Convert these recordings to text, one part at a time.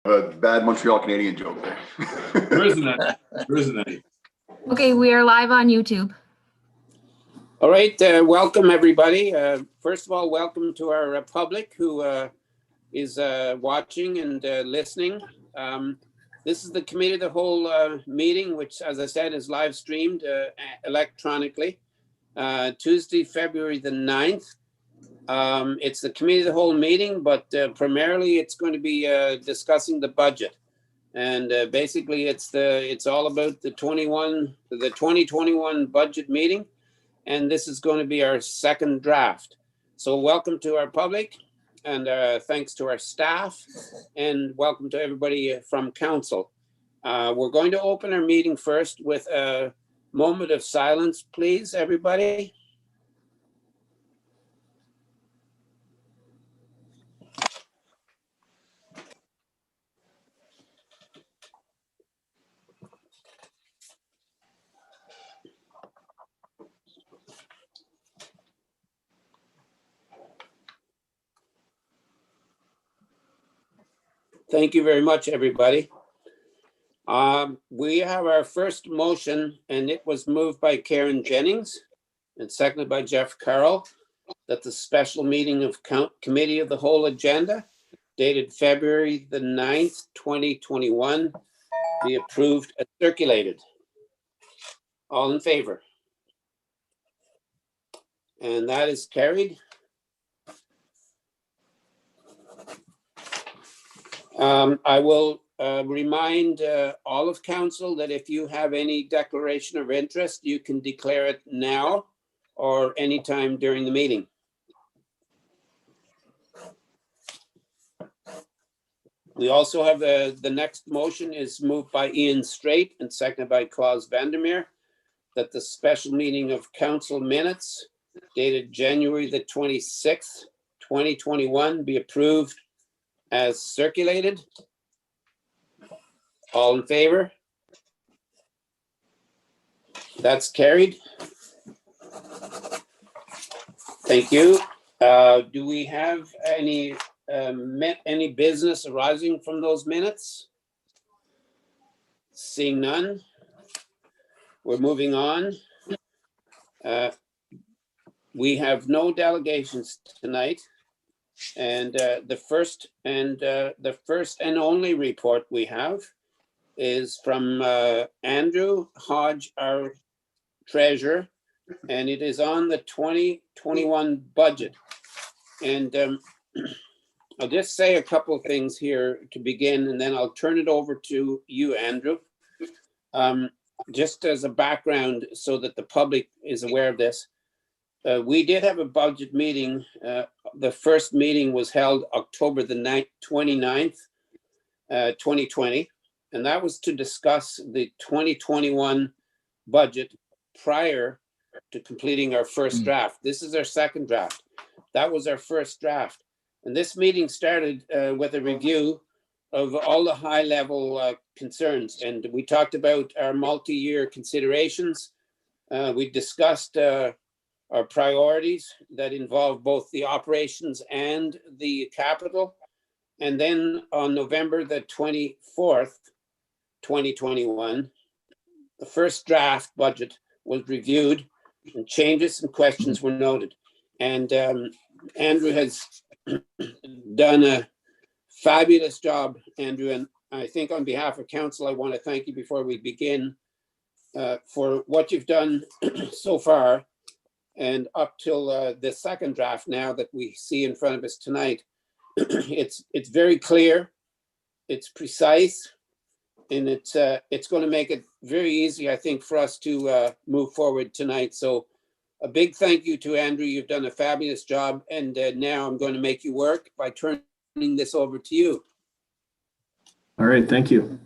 A bad Montreal Canadian joke there. There isn't any. There isn't any. Okay, we are live on YouTube. All right, welcome everybody. First of all, welcome to our public who is watching and listening. This is the Committee of the Whole meeting, which, as I said, is live streamed electronically. Tuesday, February the 9th. It's the Committee of the Whole meeting, but primarily it's going to be discussing the budget. And basically it's all about the 2021 budget meeting. And this is going to be our second draft. So welcome to our public, and thanks to our staff, and welcome to everybody from council. We're going to open our meeting first with a moment of silence, please, everybody. Thank you very much, everybody. We have our first motion, and it was moved by Karen Jennings and seconded by Jeff Carroll, that the special meeting of Committee of the Whole agenda dated February the 9th, 2021 be approved and circulated. All in favor? And that is carried. I will remind all of council that if you have any declaration of interest, you can declare it now or anytime during the meeting. We also have the next motion is moved by Ian Straight and seconded by Klaus Vandermeer, that the special meeting of council minutes dated January the 26th, 2021 be approved as circulated. All in favor? That's carried. Thank you. Do we have any business arising from those minutes? Seeing none, we're moving on. We have no delegations tonight. And the first and only report we have is from Andrew Hodge, our treasurer, and it is on the 2021 budget. And I'll just say a couple of things here to begin, and then I'll turn it over to you, Andrew. Just as a background so that the public is aware of this. We did have a budget meeting. The first meeting was held October the 29th, 2020. And that was to discuss the 2021 budget prior to completing our first draft. This is our second draft. That was our first draft. And this meeting started with a review of all the high level concerns. And we talked about our multi-year considerations. We discussed our priorities that involve both the operations and the capital. And then on November the 24th, 2021, the first draft budget was reviewed and changes and questions were noted. And Andrew has done a fabulous job, Andrew. And I think on behalf of council, I want to thank you before we begin for what you've done so far. And up till the second draft now that we see in front of us tonight, it's very clear, it's precise, and it's going to make it very easy, I think, for us to move forward tonight. So a big thank you to Andrew. You've done a fabulous job, and now I'm going to make you work by turning this over to you. All right, thank you.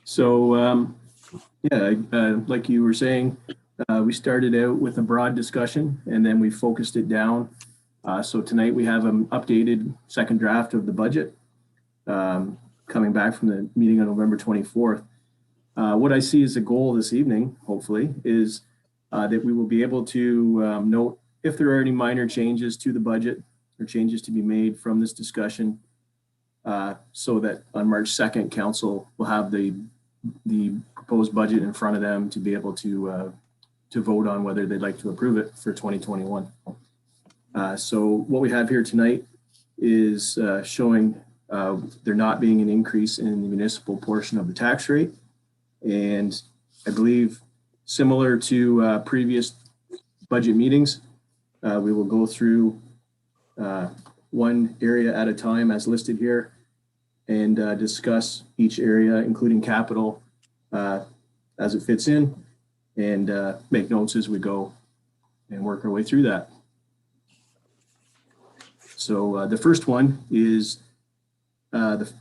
So yeah, like you were saying, we started out with a broad discussion and then we focused it down. So tonight we have an updated second draft of the budget coming back from the meeting on November 24th. What I see as a goal this evening, hopefully, is that we will be able to note if there are any minor changes to the budget or changes to be made from this discussion. so that on March 2nd, council will have the proposed budget in front of them to be able to vote on whether they'd like to approve it for 2021. So what we have here tonight is showing there not being an increase in the municipal portion of the tax rate. And I believe similar to previous budget meetings, we will go through one area at a time as listed here and discuss each area, including capital, as it fits in, and make notes as we go and work our way through that. So the first one is the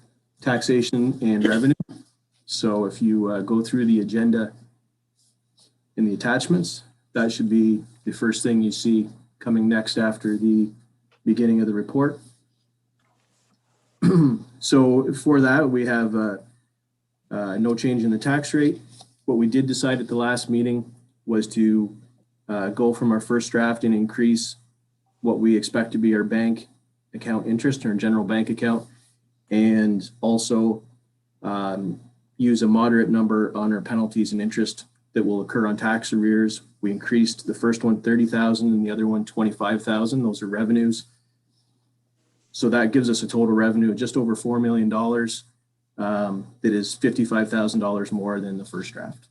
taxation and revenue. So if you go through the agenda in the attachments, that should be the first thing you see coming next after the beginning of the report. So for that, we have no change in the tax rate. What we did decide at the last meeting was to go from our first draft and increase what we expect to be our bank account interest or general bank account, and also use a moderate number on our penalties and interest that will occur on tax arrears. We increased the first one 30,000 and the other one 25,000. Those are revenues. So that gives us a total revenue of just over $4 million. That is $55,000 more than the first draft.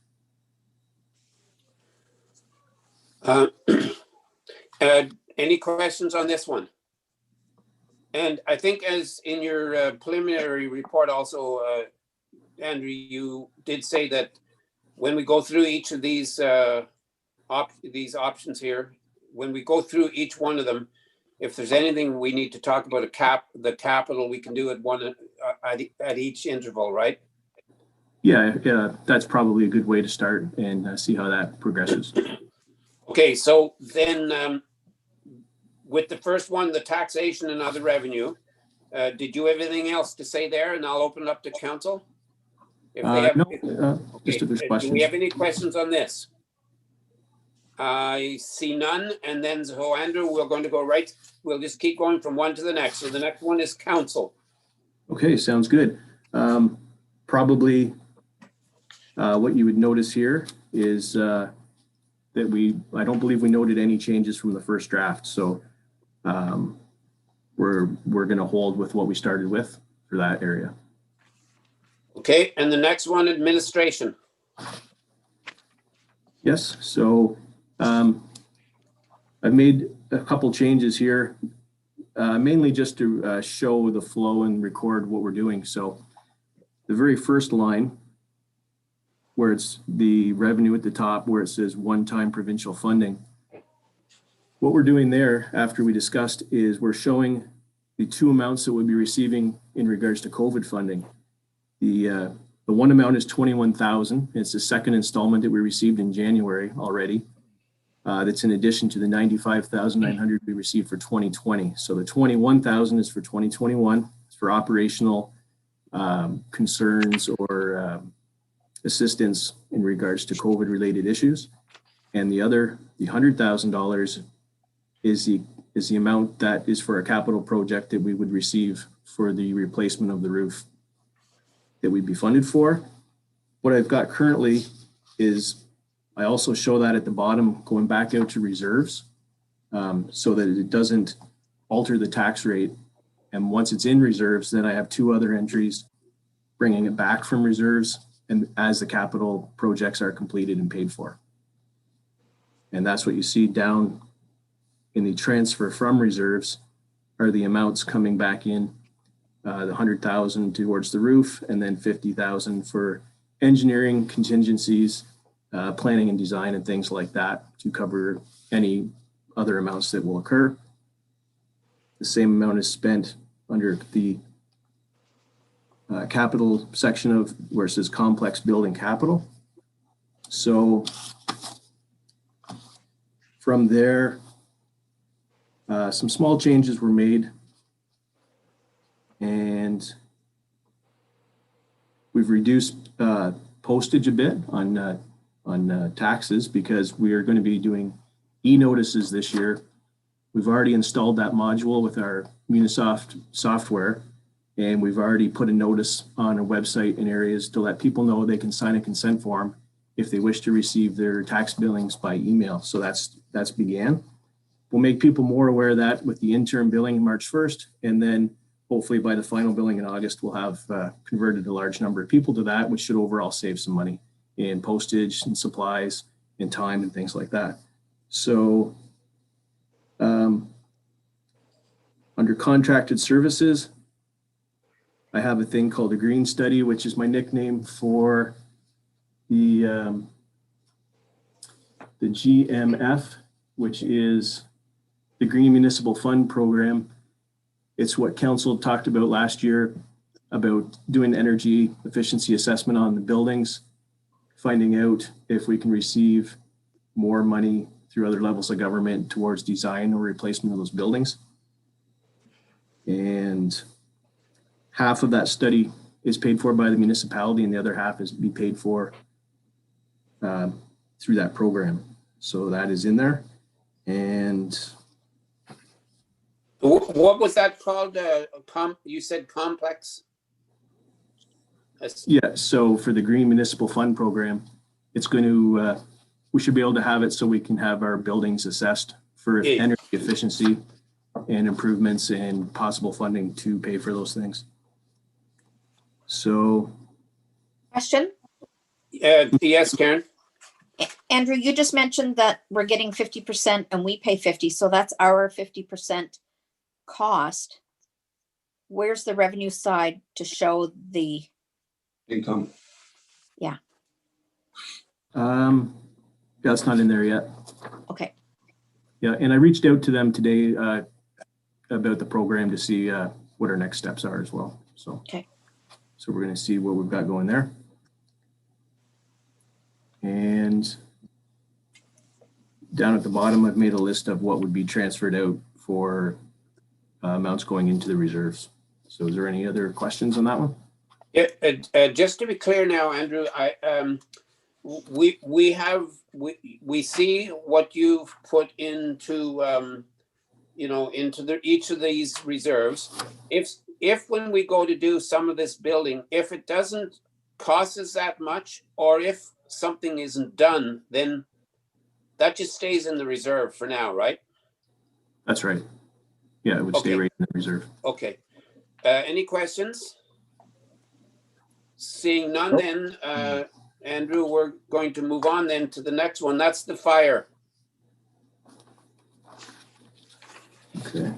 Any questions on this one? And I think as in your preliminary report also, Andrew, you did say that when we go through each of these options here, when we go through each one of them, if there's anything we need to talk about the capital, we can do it one at each interval, right? Yeah, that's probably a good way to start and see how that progresses. Okay, so then with the first one, the taxation and other revenue, did you have anything else to say there? And I'll open it up to council. If they have, just if there's questions. Do we have any questions on this? I see none. And then, so Andrew, we're going to go right. We'll just keep going from one to the next. So the next one is council. Okay, sounds good. Probably what you would notice here is that I don't believe we noted any changes from the first draft. So we're going to hold with what we started with for that area. Okay, and the next one, administration. Yes, so I've made a couple changes here, mainly just to show the flow and record what we're doing. So the very first line, where it's the revenue at the top, where it says one-time provincial funding, what we're doing there after we discussed is we're showing the two amounts that we'll be receiving in regards to COVID funding. The one amount is $21,000. It's the second installment that we received in January already. That's in addition to the $95,900 we received for 2020. So the $21,000 is for 2021. It's for operational concerns or assistance in regards to COVID related issues. And the other, the $100,000 is the amount that is for a capital project that we would receive for the replacement of the roof that we'd be funded for. What I've got currently is I also show that at the bottom going back out to reserves so that it doesn't alter the tax rate. And once it's in reserves, then I have two other entries bringing it back from reserves and as the capital projects are completed and paid for. And that's what you see down in the transfer from reserves are the amounts coming back in. The 100,000 towards the roof, and then 50,000 for engineering contingencies, planning and design, and things like that to cover any other amounts that will occur. The same amount is spent under the capital section of where it says complex building capital. So from there, some small changes were made. And we've reduced postage a bit on taxes because we are going to be doing e-notices this year. We've already installed that module with our Munisoft software, And we've already put a notice on a website in areas to let people know they can sign a consent form if they wish to receive their tax billings by email. So that's began. We'll make people more aware of that with the interim billing March 1st. And then hopefully by the final billing in August, we'll have converted a large number of people to that, which should overall save some money in postage and supplies and time and things like that. So under contracted services, I have a thing called a green study, which is my nickname for the GMF, which is the Green Municipal Fund Program. It's what council talked about last year about doing energy efficiency assessment on the buildings, finding out if we can receive more money through other levels of government towards design or replacement of those buildings. And half of that study is paid for by the municipality and the other half is be paid for through that program. So that is in there. And what was that called? You said complex? yeah, so for the Green Municipal Fund Program, it's going to, we should be able to have it so we can have our buildings assessed for energy efficiency and improvements and possible funding to pay for those things. So. Question? Yes, Karen. Andrew, you just mentioned that we're getting 50% and we pay 50. So that's our 50% cost. Where's the revenue side to show the Income. Yeah. That's not in there yet. Okay. Yeah, and I reached out to them today about the program to see what our next steps are as well. So, okay. So we're going to see what we've got going there. And down at the bottom, I've made a list of what would be transferred out for amounts going into the reserves. So is there any other questions on that one? Yeah, just to be clear now, Andrew, we see what you've put into into each of these reserves. If when we go to do some of this building, if it doesn't cost us that much, or if something isn't done, then that just stays in the reserve for now, right? That's right. Yeah, it would stay right in the reserve. Okay. Any questions? Seeing none, then, Andrew, we're going to move on then to the next one. That's the fire. Okay.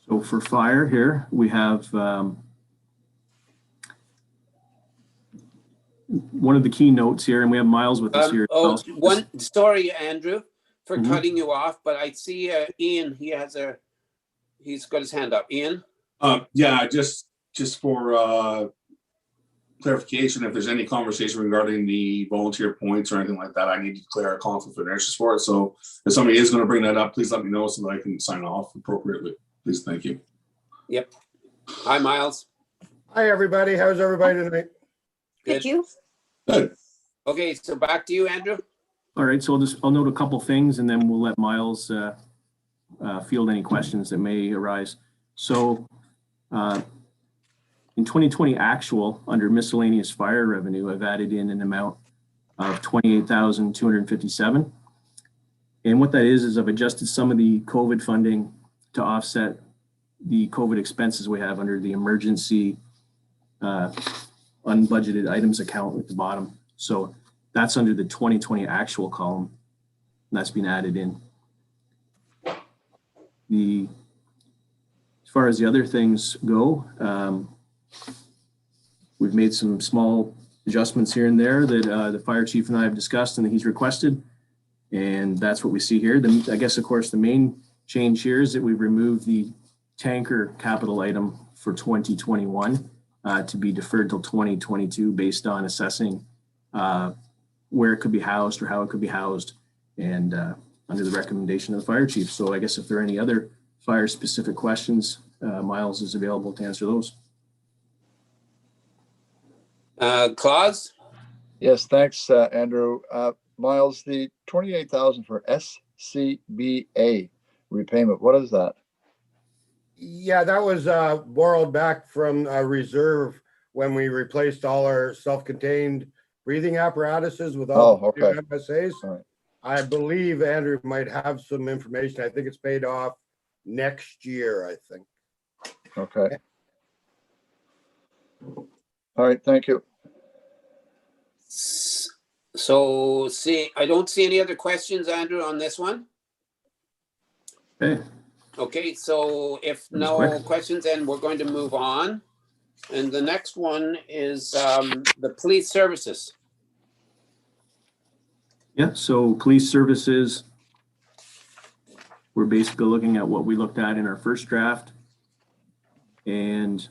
So for fire here, we have one of the key notes here, and we have Miles with us here. Sorry, Andrew, for cutting you off, but I see Ian, he's got his hand up. Ian? Yeah, just for clarification, if there's any conversation regarding the volunteer points or anything like that, I need to declare a conflict of interest for it. So if somebody is going to bring that up, please let me know so that I can sign off appropriately. Please, thank you. Yep. Hi, Miles. Hi, everybody. How's everybody tonight? Thank you. Good. Okay, so back to you, Andrew. All right, so I'll note a couple things and then we'll let Miles field any questions that may arise. So in 2020 actual, under miscellaneous fire revenue, I've added in an amount of $28,257. And what that is I've adjusted some of the COVID funding to offset the COVID expenses we have under the emergency unbudgeted items account at the bottom. So that's under the 2020 actual column. And that's been added in. As far as the other things go, we've made some small adjustments here and there that the fire chief and I have discussed and that he's requested. And that's what we see here. I guess, of course, the main change here is that we've removed the tanker capital item for 2021 to be deferred till 2022 based on assessing where it could be housed or how it could be housed and under the recommendation of the fire chief. So I guess if there are any other fire specific questions, Miles is available to answer those. Claus? Yes, thanks, Andrew. Miles, the 28,000 for SCBA, repayment. What is that? Yeah, that was borrowed back from a reserve when we replaced all our self-contained breathing apparatuses with all Oh, the new okay. MSAs. All right. I believe Andrew might have some information. I think it's paid off next year, I think. Okay. All right, thank you. So see, I don't see any other questions, Andrew, on this one. Okay, Okay, so if That was no quick. questions, then we're going to move on. And the next one is the police services. yeah, so police services, we're basically looking at what we looked at in our first draft. And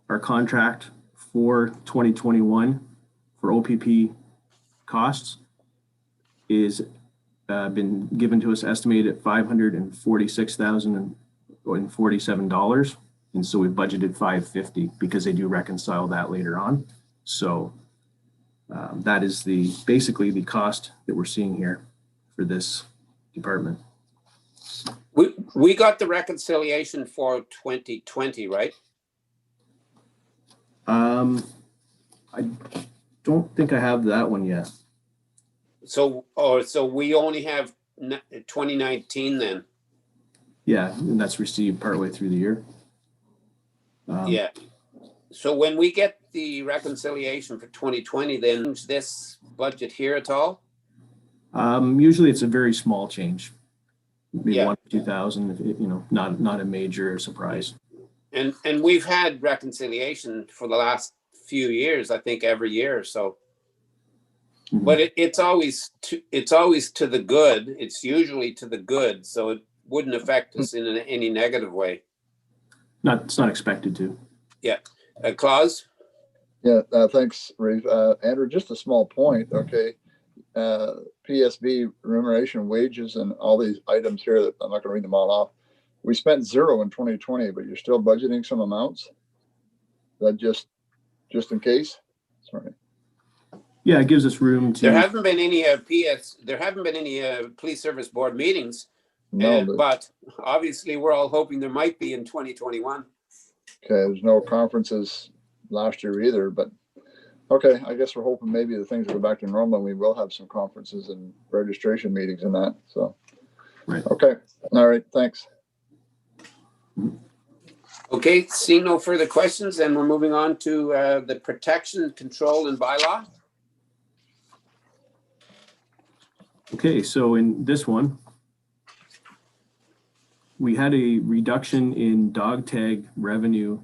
our contract for 2021 for OPP costs is been given to us estimated at $546,047. And so we budgeted $550 because they do reconcile that later on. So that is basically the cost that we're seeing here for this department. We got the reconciliation for 2020, right? I don't think I have that one yet. So we only have 2019 then. Yeah, and that's received partway through the year. Yeah. So when we get the reconciliation for 2020, then is this budget here at all? Usually it's a very small change. Maybe Yeah. 1 or 2,000, not a major surprise. And we've had reconciliation for the last few years, I think every year or so. Mhm. But it's always to the good. It's usually to the good, so it wouldn't affect us in any negative way. It's not expected to. Claus? Yeah, thanks, Reeve. Andrew, just a small point, okay? PSB remuneration wages and all these items here that I'm not gonna read them all off. We spent 0 in 2020, but you're still budgeting some amounts? That just in case? Sorry. Yeah, it gives us room to. There haven't been any police service board meetings, No, but obviously we're all hoping there might be in 2021. okay, there's no conferences last year either, but okay, I guess we're hoping maybe the things will go back to normal and we will have some conferences and registration meetings and that, so. Right. Okay, all right, thanks. Okay, seeing no further questions, then we're moving on to the protection, control, and bylaw. Okay, so in this one, we had a reduction in dog tag revenue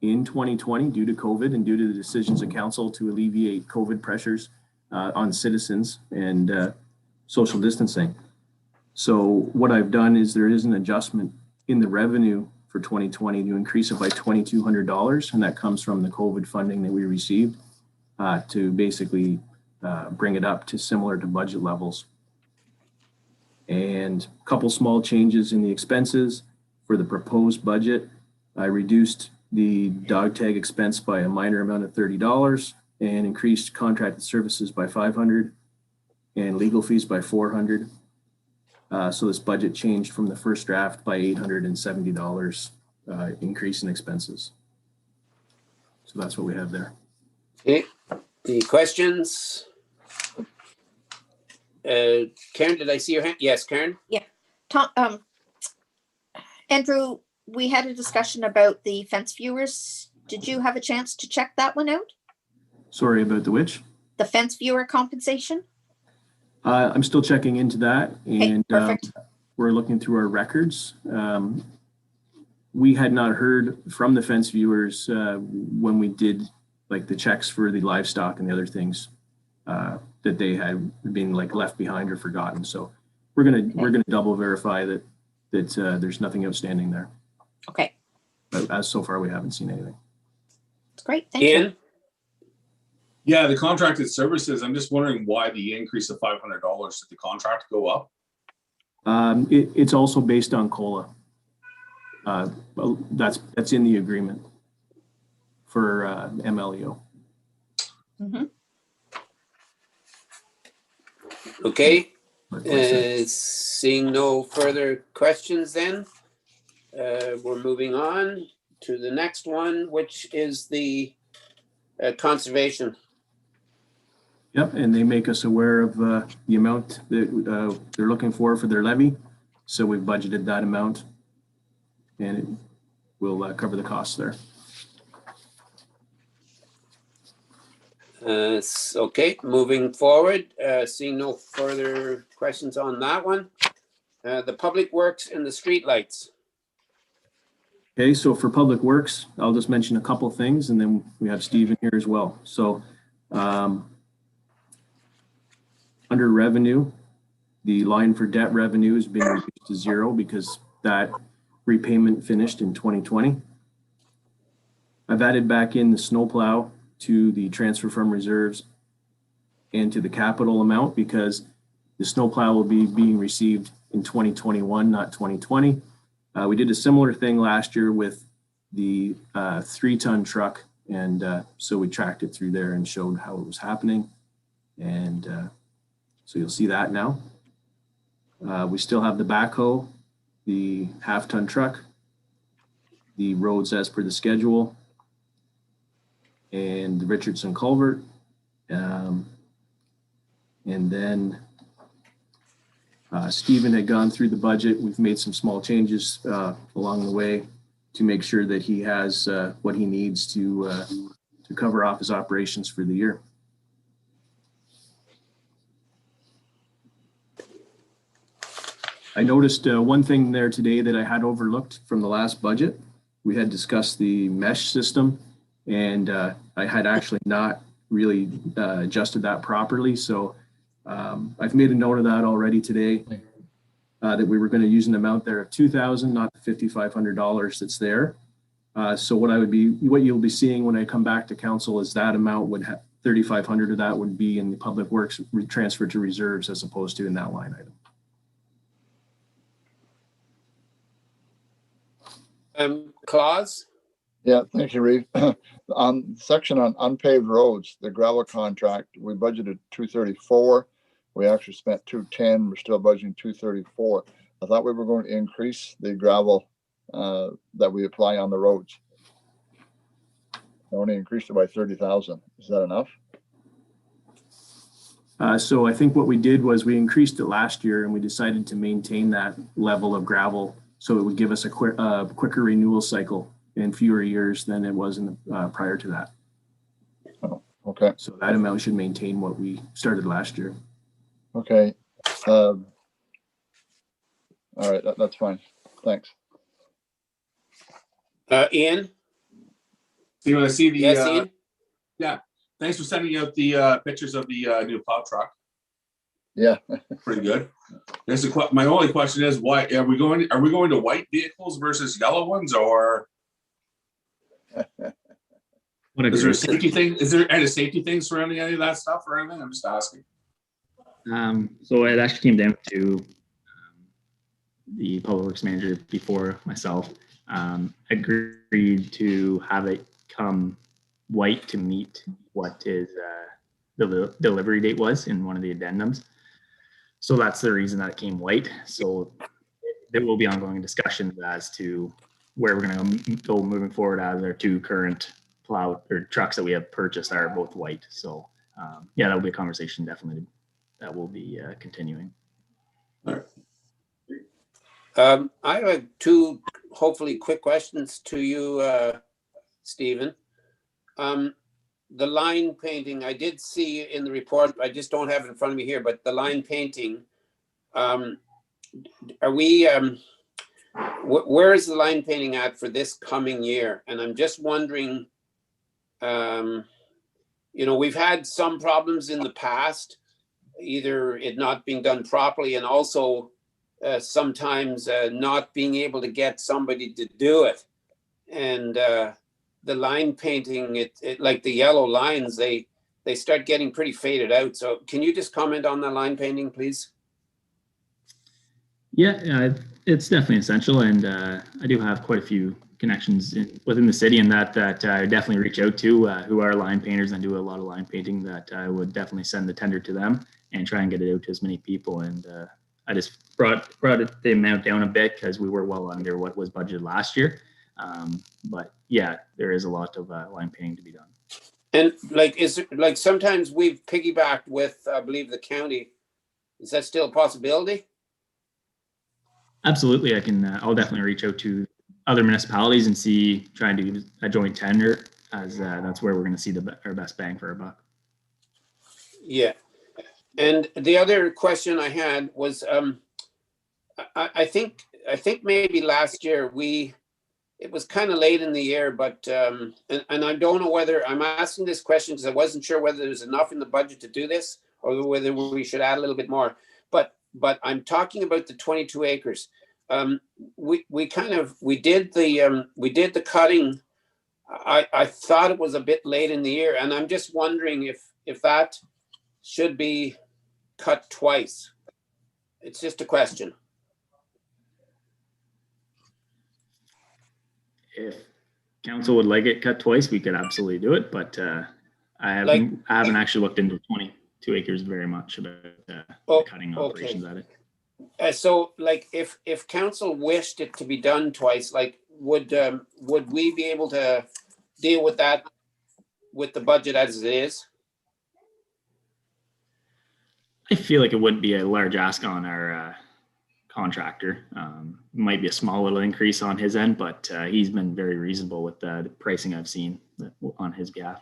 in 2020 due to COVID and due to the decisions of council to alleviate COVID pressures on citizens and social distancing. So what I've done is there is an adjustment in the revenue for 2020 to increase it by $2,200, and that comes from the COVID funding that we received to basically bring it up to similar to budget levels. And a couple small changes in the expenses for the proposed budget. I reduced the dog tag expense by a minor amount of $30 and increased contracted services by $500 and legal fees by $400. So this budget changed from the first draft by $870 increase in expenses. So that's what we have there. Okay, any questions? Karen, did I see your hand? Yes, Karen? Tom, Andrew, we had a discussion about the fence viewers. Did you have a chance to check that one out? Sorry about the which. The fence viewer compensation? I'm still checking into that, Okay, and perfect. we're looking through our records. We had not heard from the fence viewers when we did like the checks for the livestock and the other things that they had been like left behind or forgotten. So we're gonna double verify that there's nothing outstanding there. Okay, But as so far, we haven't seen anything. that's great. Thank you. Ian? Yeah, the contracted services, I'm just wondering why the increase of $500, did the contract go up? It's also based on COLA. Well, that's in the agreement for MLEO. Mhm. Okay, Seeing no further questions then, we're moving on to the next one, which is the conservation. Yep, and they make us aware of the amount that they're looking for their levy. So we've budgeted that amount and it will cover the costs there. Okay, moving forward, seeing no further questions on that one. The public works and the street lights. Okay, so for Public Works, I'll just mention a couple things and then we have Stephen here as well. So under revenue, the line for debt revenue has been reduced to 0 because that repayment finished in 2020. I've added back in the snowplow to the transfer from reserves and to the capital amount because the snowplow will be being received in 2021, not 2020. We did a similar thing last year with the 3-ton truck. And so we tracked it through there and showed how it was happening. And so you'll see that now. We still have the backhoe, the 1/2-ton truck, the roads as per the schedule, and the Richardson culvert. And then Stephen had gone through the budget. We've made some small changes along the way to make sure that he has what he needs to cover off his operations for the year. I noticed one thing there today that I had overlooked from the last budget. We had discussed the mesh system and I had actually not really adjusted that properly. So I've made a note of that already today, that we were going to use an amount there of $2,000, not the $5,500 that's there. So what you'll be seeing when I come back to council is that amount would have $3,500 of that would be in the Public Works transferred to reserves as opposed to in that line item. Claus? Yeah, thank you, Reeve. On section on unpaved roads, the gravel contract, we budgeted 234. We actually spent 210. We're still budgeting 234. I thought we were going to increase the gravel that we apply on the roads. I only increased it by 30,000. Is that enough? So I think what we did was we increased it last year and we decided to maintain that level of gravel so it would give us a quicker renewal cycle in fewer years than it was in the, prior to that. Oh, okay. So that amount should maintain what we started last year. Okay. All right, that's fine. Thanks. Ian? So you want to see the, Yes, Ian? yeah, thanks for sending out the pictures of the new plow truck. Yeah. Pretty good. My only question is, why are we going to white vehicles versus yellow ones, or is there a safety thing? Is there any safety thing surrounding any of that stuff or anything? I'm just asking. So it actually came down to the public works manager before myself agreed to have it come white to meet what his the delivery date was in one of the addendums. So that's the reason that it came white. So there will be ongoing discussions as to where we're going to go moving forward, as our 2 current plow or trucks that we have purchased are both white. So yeah, that'll be a conversation definitely that will be continuing. All right. I have 2 hopefully quick questions to you, Stephen. The line painting, I did see in the report, I just don't have it in front of me here, but the line painting, are we, where is the line painting at for this coming year? And I'm just wondering, you know, we've had some problems in the past, either it not being done properly and also sometimes not being able to get somebody to do it. And the line painting, it like the yellow lines, they start getting pretty faded out. So can you just comment on the line painting, please? Yeah, it's definitely essential, and I do have quite a few connections within the city, and that I definitely reach out to who are line painters and do a lot of line painting. That I would definitely send the tender to them and try and get it out to as many people. And I just brought the amount down a bit because we were well under what was budgeted last year. But yeah, there is a lot of line painting to be done. And like, is it like sometimes we've piggybacked with, I believe, the county. Is that still a possibility? Absolutely. I'll definitely reach out to other municipalities and try and do a joint tender, as that's where we're going to see our best bang for our buck. Yeah. And the other question I had was, I think maybe last year it was kind of late in the year, but and I don't know whether I'm asking this question because I wasn't sure whether there's enough in the budget to do this or whether we should add a little bit more. But I'm talking about the 22 acres. We did the cutting. I thought it was a bit late in the year, and I'm just wondering if that should be cut twice. It's just a question. If council would like it cut twice, we could absolutely do it, but I haven't actually looked into 22 acres very much about the cutting operations at it. So like if council wished it to be done twice, like would we be able to deal with that with the budget as it is? I feel like it wouldn't be a large ask on our contractor. Might be a small little increase on his end, but he's been very reasonable with the pricing I've seen on his behalf.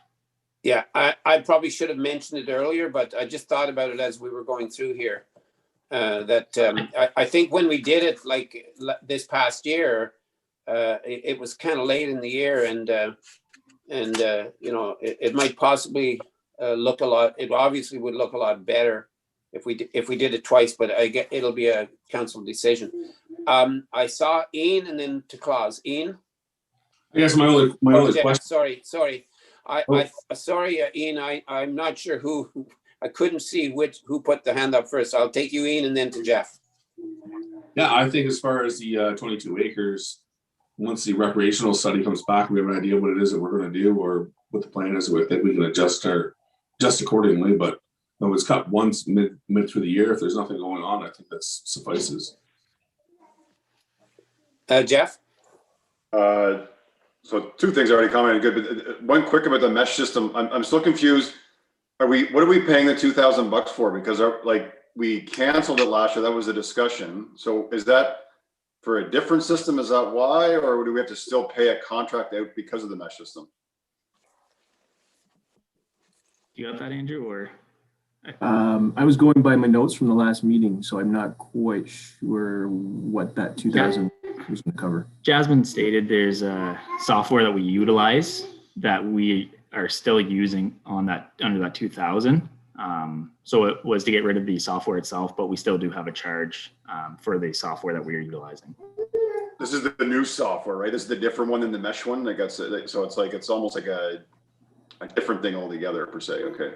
Yeah, I probably should have mentioned it earlier, but I just thought about it as we were going through here. I think when we did it like this past year, it was kind of late in the year, and it might possibly look a lot. It obviously would look a lot better if we did it twice, but it'll be a council decision. I saw Ian and then to Claus. Ian? I guess my only question. Sorry. Sorry, Ian, I'm not sure who, I couldn't see who put the hand up first. I'll take you, Ian, and then to Jeff. Yeah, I think as far as the 22 acres, once the recreational study comes back, we have an idea what it is that we're going to do or what the plan is. I think we can adjust accordingly, but no, it's cut once mid through the year. If there's nothing going on, I think that suffices. Jeff? So two things I already commented good, but one quick about the mesh system. I'm still confused. What are we paying the $2,000 for? Because we canceled it last year. That was a discussion. So is that for a different system? Is that why, or do we have to still pay a contract out because of the mesh system? You got that, Andrew, or? I was going by my notes from the last meeting, so I'm not quite sure what that 2,000 was going to cover. Jasmine stated there's a software that we utilize that we are still using on that under that 2,000. So it was to get rid of the software itself, but we still do have a charge for the software that we are utilizing. This is the new software, right? This is the different one than the mesh one. So it's almost like a different thing altogether per se. Okay.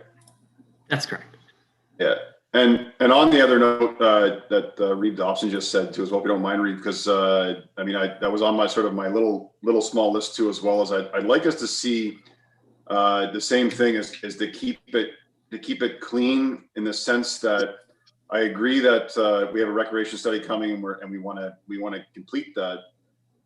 That's correct. Yeah. And on the other note that Reeve Dobson just said too as well, if you don't mind, Reeve, because that was on my sort of my little small list too, as well as I'd like us to see the same thing as to keep it clean, in the sense that I agree that we have a recreation study coming and we want to complete that,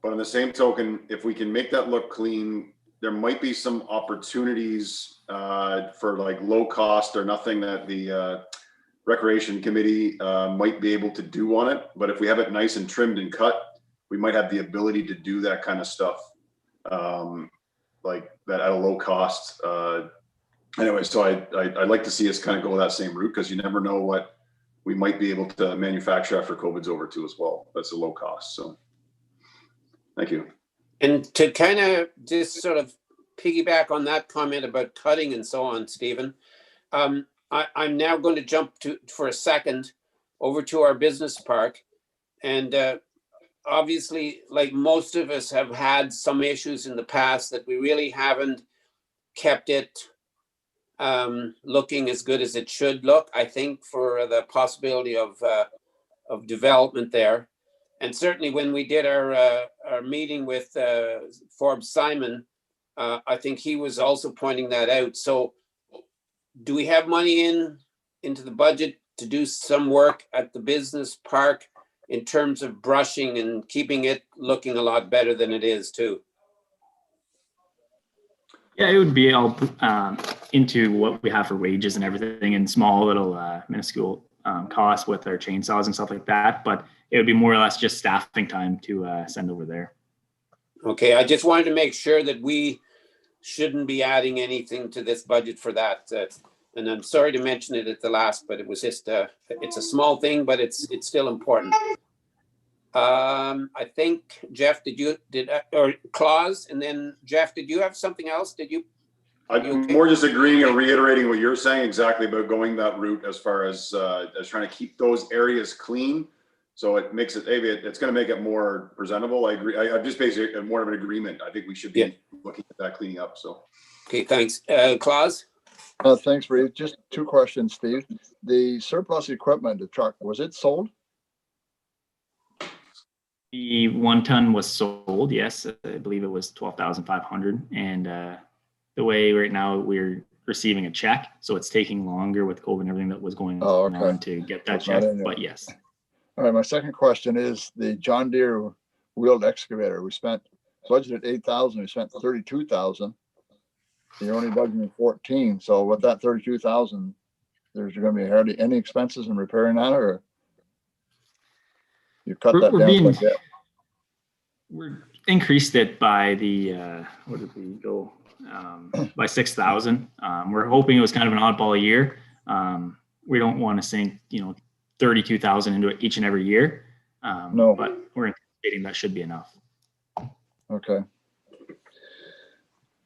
but on the same token, if we can make that look clean, there might be some opportunities for like low cost or nothing that the recreation committee might be able to do on it. But if we have it nice and trimmed and cut, we might have the ability to do that kind of stuff like that at a low cost. Anyway, so I'd like to see us kind of go that same route, because you never know what we might be able to manufacture after COVID's over too as well. That's a low cost. So thank you. And to kind of just sort of piggyback on that comment about cutting and so on, Stephen, I'm now going to jump for a second over to our business park. And obviously, like most of us have had some issues in the past that we really haven't kept it looking as good as it should look, I think, for the possibility of development there. And certainly when we did our meeting with Forbes Simon, I think he was also pointing that out. So do we have money in into the budget to do some work at the business park in terms of brushing and keeping it looking a lot better than it is too. Yeah, it would be all into what we have for wages and everything, and small little minuscule costs with our chainsaws and stuff like that. But it would be more or less just staffing time to send over there. Okay, I just wanted to make sure that we shouldn't be adding anything to this budget for that. And I'm sorry to mention it at the last, but it was just it's a small thing, but it's still important. I think Jeff, or Claus, and then Jeff, did you have something else? I'm more just agreeing and reiterating what you're saying exactly about going that route as far as trying to keep those areas clean. So it makes it, it's going to make it more presentable. I agree. I'm just basically more of an agreement. I think we should be looking at that cleaning up. So. Okay, thanks. Claus? Thanks, Reeve. Just two questions, Steve. The surplus equipment, the truck, was it sold? The 1 ton was sold, yes. I believe it was 12,500. And the way right now we're receiving a check, so it's taking longer with COVID and everything that was going on to get that check. But yes. All right. My second question is the John Deere wheeled excavator. We spent budgeted 8,000. We spent 32,000. You're only budgeting 14. So with that 32,000, there's going to be hardly any expenses in repairing that, or you cut that down like that? We're increased it by the what did we go by 6,000. We're hoping it was kind of an oddball year. We don't want to sink 32,000 into it each and every year. No, but we're anticipating that should be enough. Okay.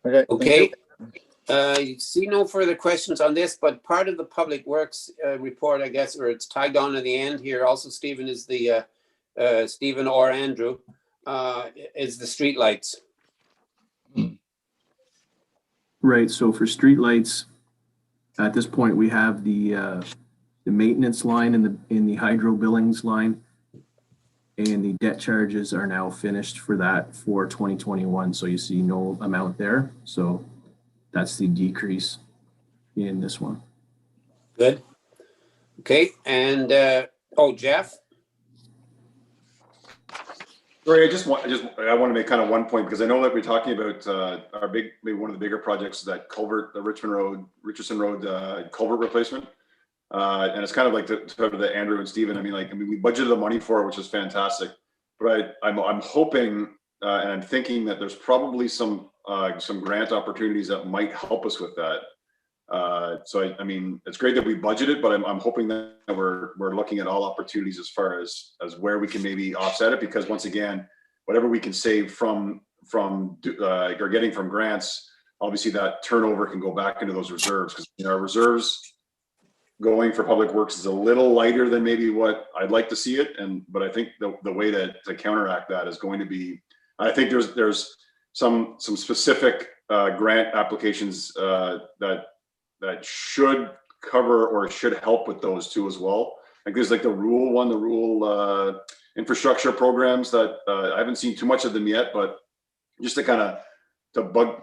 Okay. You see no further questions on this, but part of the Public Works report, I guess, or it's tagged on at the end here. Also, Stephen is the Stephen or Andrew is the streetlights. Right. So for streetlights, at this point, we have the maintenance line in the hydro billings line, and the debt charges are now finished for that for 2021. So you see no amount there. So that's the decrease in this one. Good. Okay. And Jeff. Sorry, I want to make kind of one point, because I know that we're talking about maybe one of the bigger projects, that culvert, the Richardson Road culvert replacement. And it's kind of like the Andrew and Stephen. We budgeted the money for it, which is fantastic. But I'm hoping and I'm thinking that there's probably some grant opportunities that might help us with that. So it's great that we budgeted, but I'm hoping that we're looking at all opportunities as far as where we can maybe offset it, because once again, whatever we can save from or getting from grants, obviously that turnover can go back into those reserves, because our reserves going for Public Works is a little lighter than maybe what I'd like to see it. But I think the way to counteract that is going to be, I think there's some specific grant applications that should cover or should help with those two as well. Like there's like the rural infrastructure programs that I haven't seen too much of them yet, but just to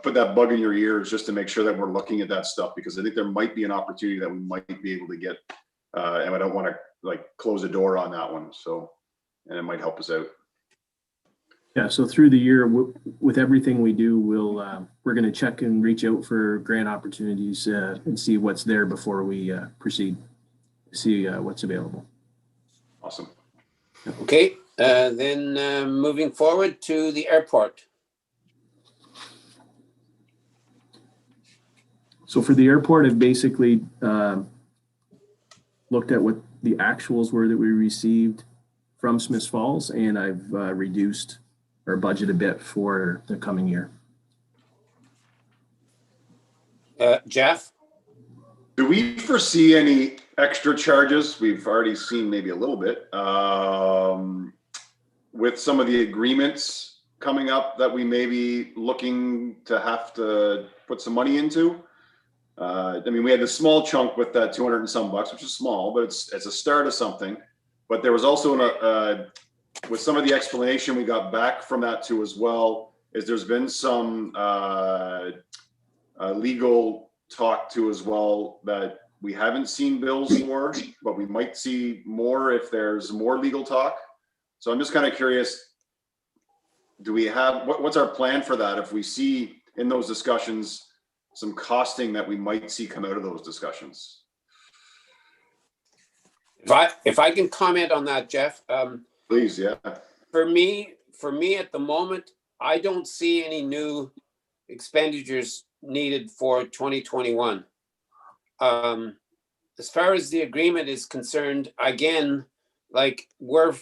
put that bug in your ears, just to make sure that we're looking at that stuff, because I think there might be an opportunity that we might be able to get, and I don't want to close the door on that one. So, and it might help us out. Yeah. So through the year, with everything we do, we're going to check and reach out for grant opportunities and see what's there before we proceed. See what's available. Awesome. Okay. Then moving forward to the airport. So for the airport, I've basically looked at what the actuals were that we received from Smiths Falls, and I've reduced our budget a bit for the coming year. Jeff? Do we foresee any extra charges? We've already seen maybe a little bit with some of the agreements coming up that we may be looking to have to put some money into. We had the small chunk with that 200 and some bucks, which is small, but it's a start of something. But there was also with some of the explanation we got back from that too as well, is there's been some legal talk too as well, that we haven't seen bills for, but we might see more if there's more legal talk. So I'm just kind of curious, do we have, what's our plan for that if we see in those discussions some costing that we might see come out of those discussions? If I can comment on that, Jeff. Please, yeah. For me at the moment, I don't see any new expenditures needed for 2021. As far as the agreement is concerned, again, like we're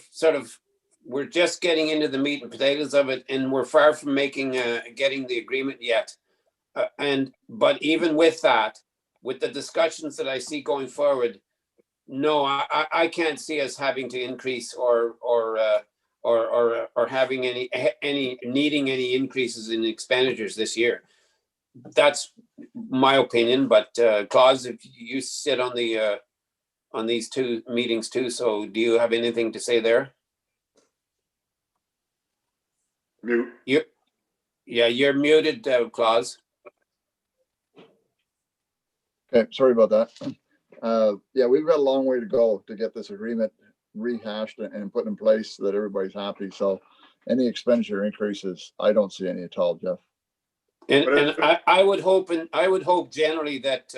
just getting into the meat and potatoes of it, and we're far from getting the agreement yet. But even with that, with the discussions that I see going forward, no, I can't see us having to increase or having needing any increases in expenditures this year. That's my opinion, but Claus, if you sit on these two meetings too, so do you have anything to say there? Mute. You're muted, Claus. Okay, sorry about that. Yeah, we've got a long way to go to get this agreement rehashed and put in place so that everybody's happy. So any expenditure increases, I don't see any at all, Jeff. And I would hope generally that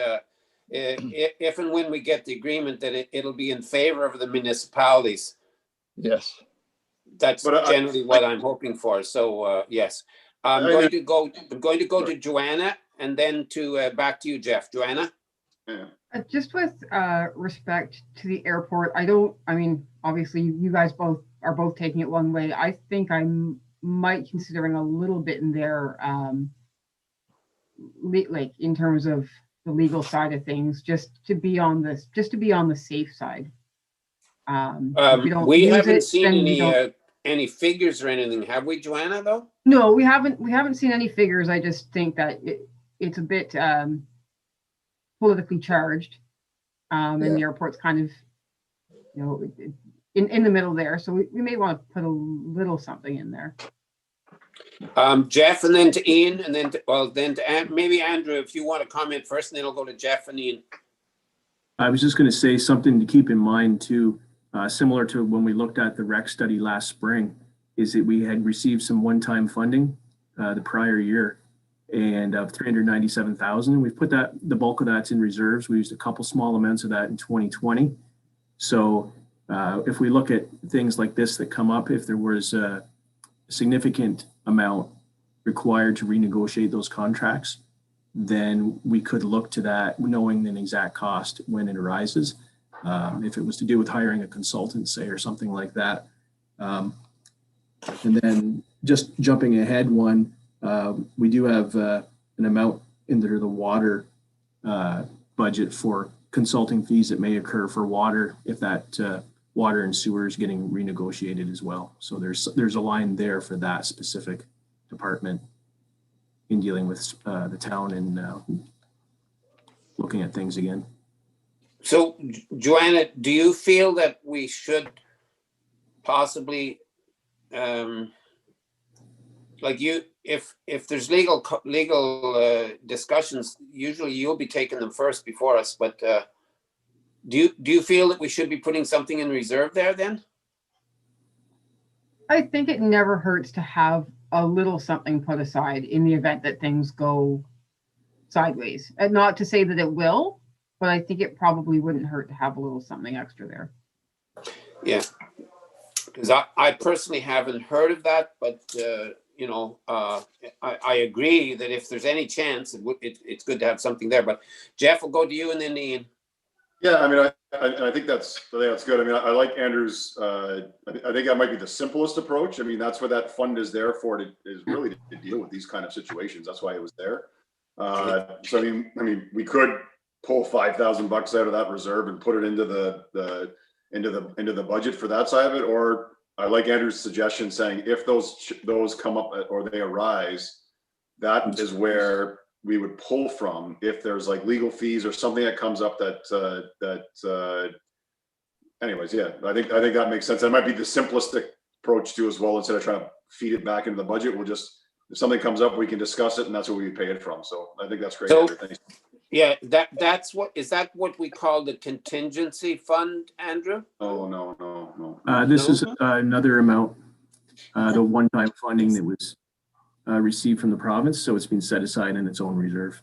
if and when we get the agreement, that it'll be in favor of the municipalities. Yes. That's generally what I'm hoping for. So yes, I'm going to go to Joanna and then back to you, Jeff. Joanna. Yeah. Just with respect to the airport, obviously you guys are both taking it one way. I think I might considering a little bit in there, like in terms of the legal side of things, just to be on the safe side. We haven't seen any figures or anything, have we, Joanna? Though. No, we haven't seen any figures. I just think that it's a bit politically charged, and the airport's kind of, in the middle there. So we may want to put a little something in there. Jeff, and then to Ian, and then to maybe Andrew, if you want to comment first, and then I'll go to Jeff and Ian. I was just going to say something to keep in mind too, similar to when we looked at the rec study last spring, is that we had received some one-time funding the prior year, and of $397,000. We've put the bulk of that's in reserves. We used a couple small amounts of that in 2020. So if we look at things like this that come up, if there was a significant amount required to renegotiate those contracts, then we could look to that knowing an exact cost when it arises. If it was to do with hiring a consultant, say, or something like that. And then just jumping ahead one, we do have an amount under the water budget for consulting fees that may occur for water if that water and sewer is getting renegotiated as well. So there's a line there for that specific department in dealing with the town and looking at things again. So, Joanna, do you feel that we should possibly, if there's legal discussions, usually you'll be taking them first before us. But do you feel that we should be putting something in reserve there then? I think it never hurts to have a little something put aside in the event that things go sideways. And not to say that it will, but I think it probably wouldn't hurt to have a little something extra there. Yeah, because I personally haven't heard of that, but I agree that if there's any chance, it's good to have something there. But Jeff, we'll go to you and then Ian. Yeah, I mean, I think that's good. I mean, I like Andrew's. I think that might be the simplest approach. I mean, that's what that fund is there for. Is really to deal with these kind of situations. That's why it was there. So I mean, we could pull $5,000 out of that reserve and put it into the budget for that side of it. Or I like Andrew's suggestion saying if those come up or they arise, that is where we would pull from if there's like legal fees or something that comes up anyways, yeah, I think that makes sense. That might be the simplest approach too as well. Instead of trying to feed it back into the budget, we'll just, if something comes up, we can discuss it and that's what we pay it from. So I think that's great. So, Yeah, that's what, is that what we call the contingency fund, Andrew? Oh, no. This No? is another amount, the one-time funding that was received from the province, so it's been set aside in its own reserve.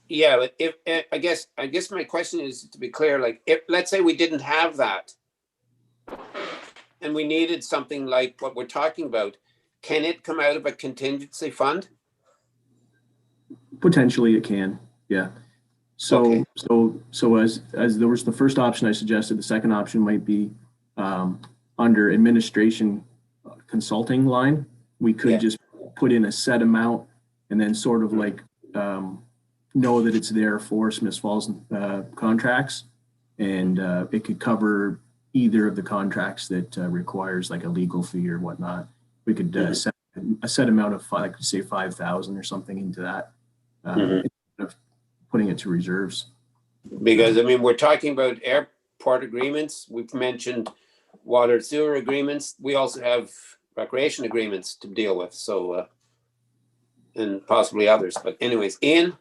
Yeah, but if, I guess my question is to be clear, like, if, let's say we didn't have that and we needed something like what we're talking about, can it come out of a contingency fund? Potentially it can, yeah. So, Okay. so as there was the first option I suggested, the second option might be under administration consulting line. We could Yeah. just put in a set amount and then sort of like know that it's there for Smiths Falls contracts, and it could cover either of the contracts that requires like a legal fee or whatnot. We could set a set amount of like say 5,000 or something into that. Instead of putting it to reserves. Because I mean, we're talking about airport agreements. We've mentioned water and sewer agreements. We also have recreation agreements to deal with. So, and possibly others. But anyways, Ian.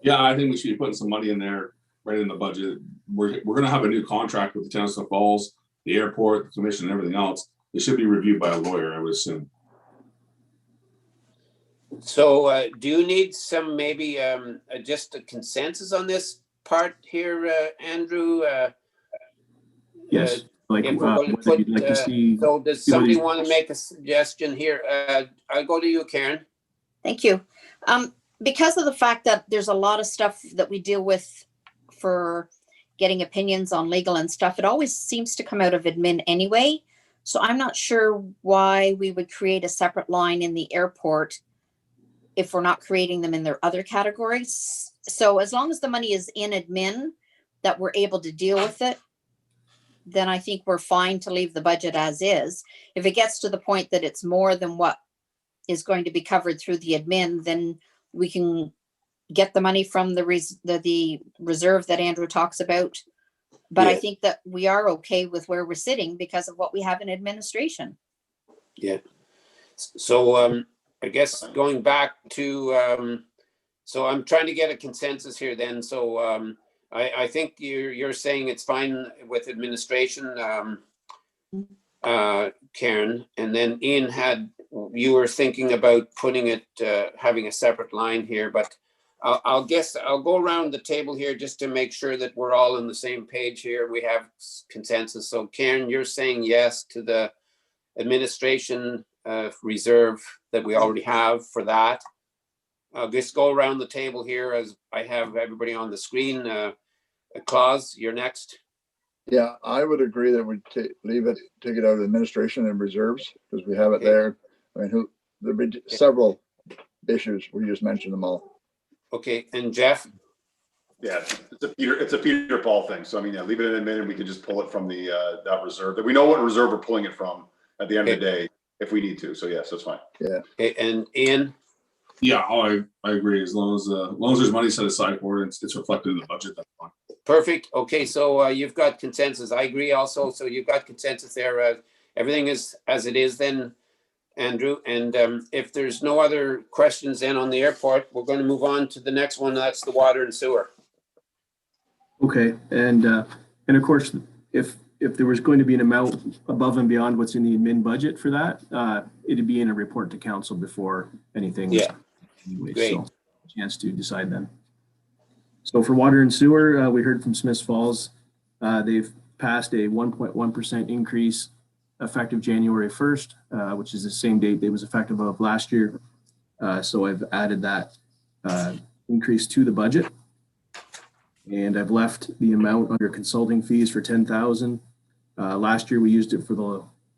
Yeah, I think we should be putting some money in there right in the budget. We're going to have a new contract with the town of Smiths Falls, the airport, the commission, and everything else. It should be reviewed by a lawyer, I would assume. So do you need some maybe just a consensus on this part here, Andrew? Yes, like if we're going to whether you'd like to put, see. so does somebody want to make a suggestion here? I'll go to you, Karen. Thank you. Because of the fact that there's a lot of stuff that we deal with for getting opinions on legal and stuff, it always seems to come out of admin anyway. So I'm not sure why we would create a separate line in the airport if we're not creating them in their other categories. So as long as the money is in admin, that we're able to deal with it, then I think we're fine to leave the budget as is. If it gets to the point that it's more than what is going to be covered through the admin, then we can get the money from the reserve that Andrew talks about. But I think that we are okay with where we're sitting because of what we have in administration. Yeah. So I guess going back to, so I'm trying to get a consensus here then. So I think you're saying it's fine with administration, Karen, and then Ian you were thinking about putting it, having a separate line here, but I'll go around the table here just to make sure that we're all on the same page here. We have consensus. So Karen, you're saying yes to the administration reserve that we already have for that. I'll just go around the table here as I have everybody on the screen. Claus, you're next. Yeah, I would agree that we leave it, take it out of administration and reserves because we have it there. I mean, there'll be several issues. We just mentioned them all. Okay, and Jeff? Yeah, it's a Peter Paul thing. So I mean, yeah, leave it in a minute. We can just pull it from the that reserve. That we know what reserve we're pulling it from at the end of the day if we need to. So yes, that's fine. Yeah. Okay, and Ian? Yeah, I agree. As long as there's money set aside for it, it's reflected in the budget. That's fine. Perfect. Okay, so you've got consensus. I agree also. So you've got consensus there. Everything is as it is then, Andrew. And if there's no other questions then on the airport, we're going to move on to the next one. That's the water and sewer. Okay, and of course, if there was going to be an amount above and beyond what's in the admin budget for that, it'd be in a report to council before anything. Yeah. Anyway, Great. so chance to decide then. So for water and sewer, we heard from Smiths Falls. They've passed a 1.1% increase effective January 1st, which is the same date they was effective of last year. So I've added that increase to the budget. And I've left the amount under consulting fees for $10,000. Last year we used it for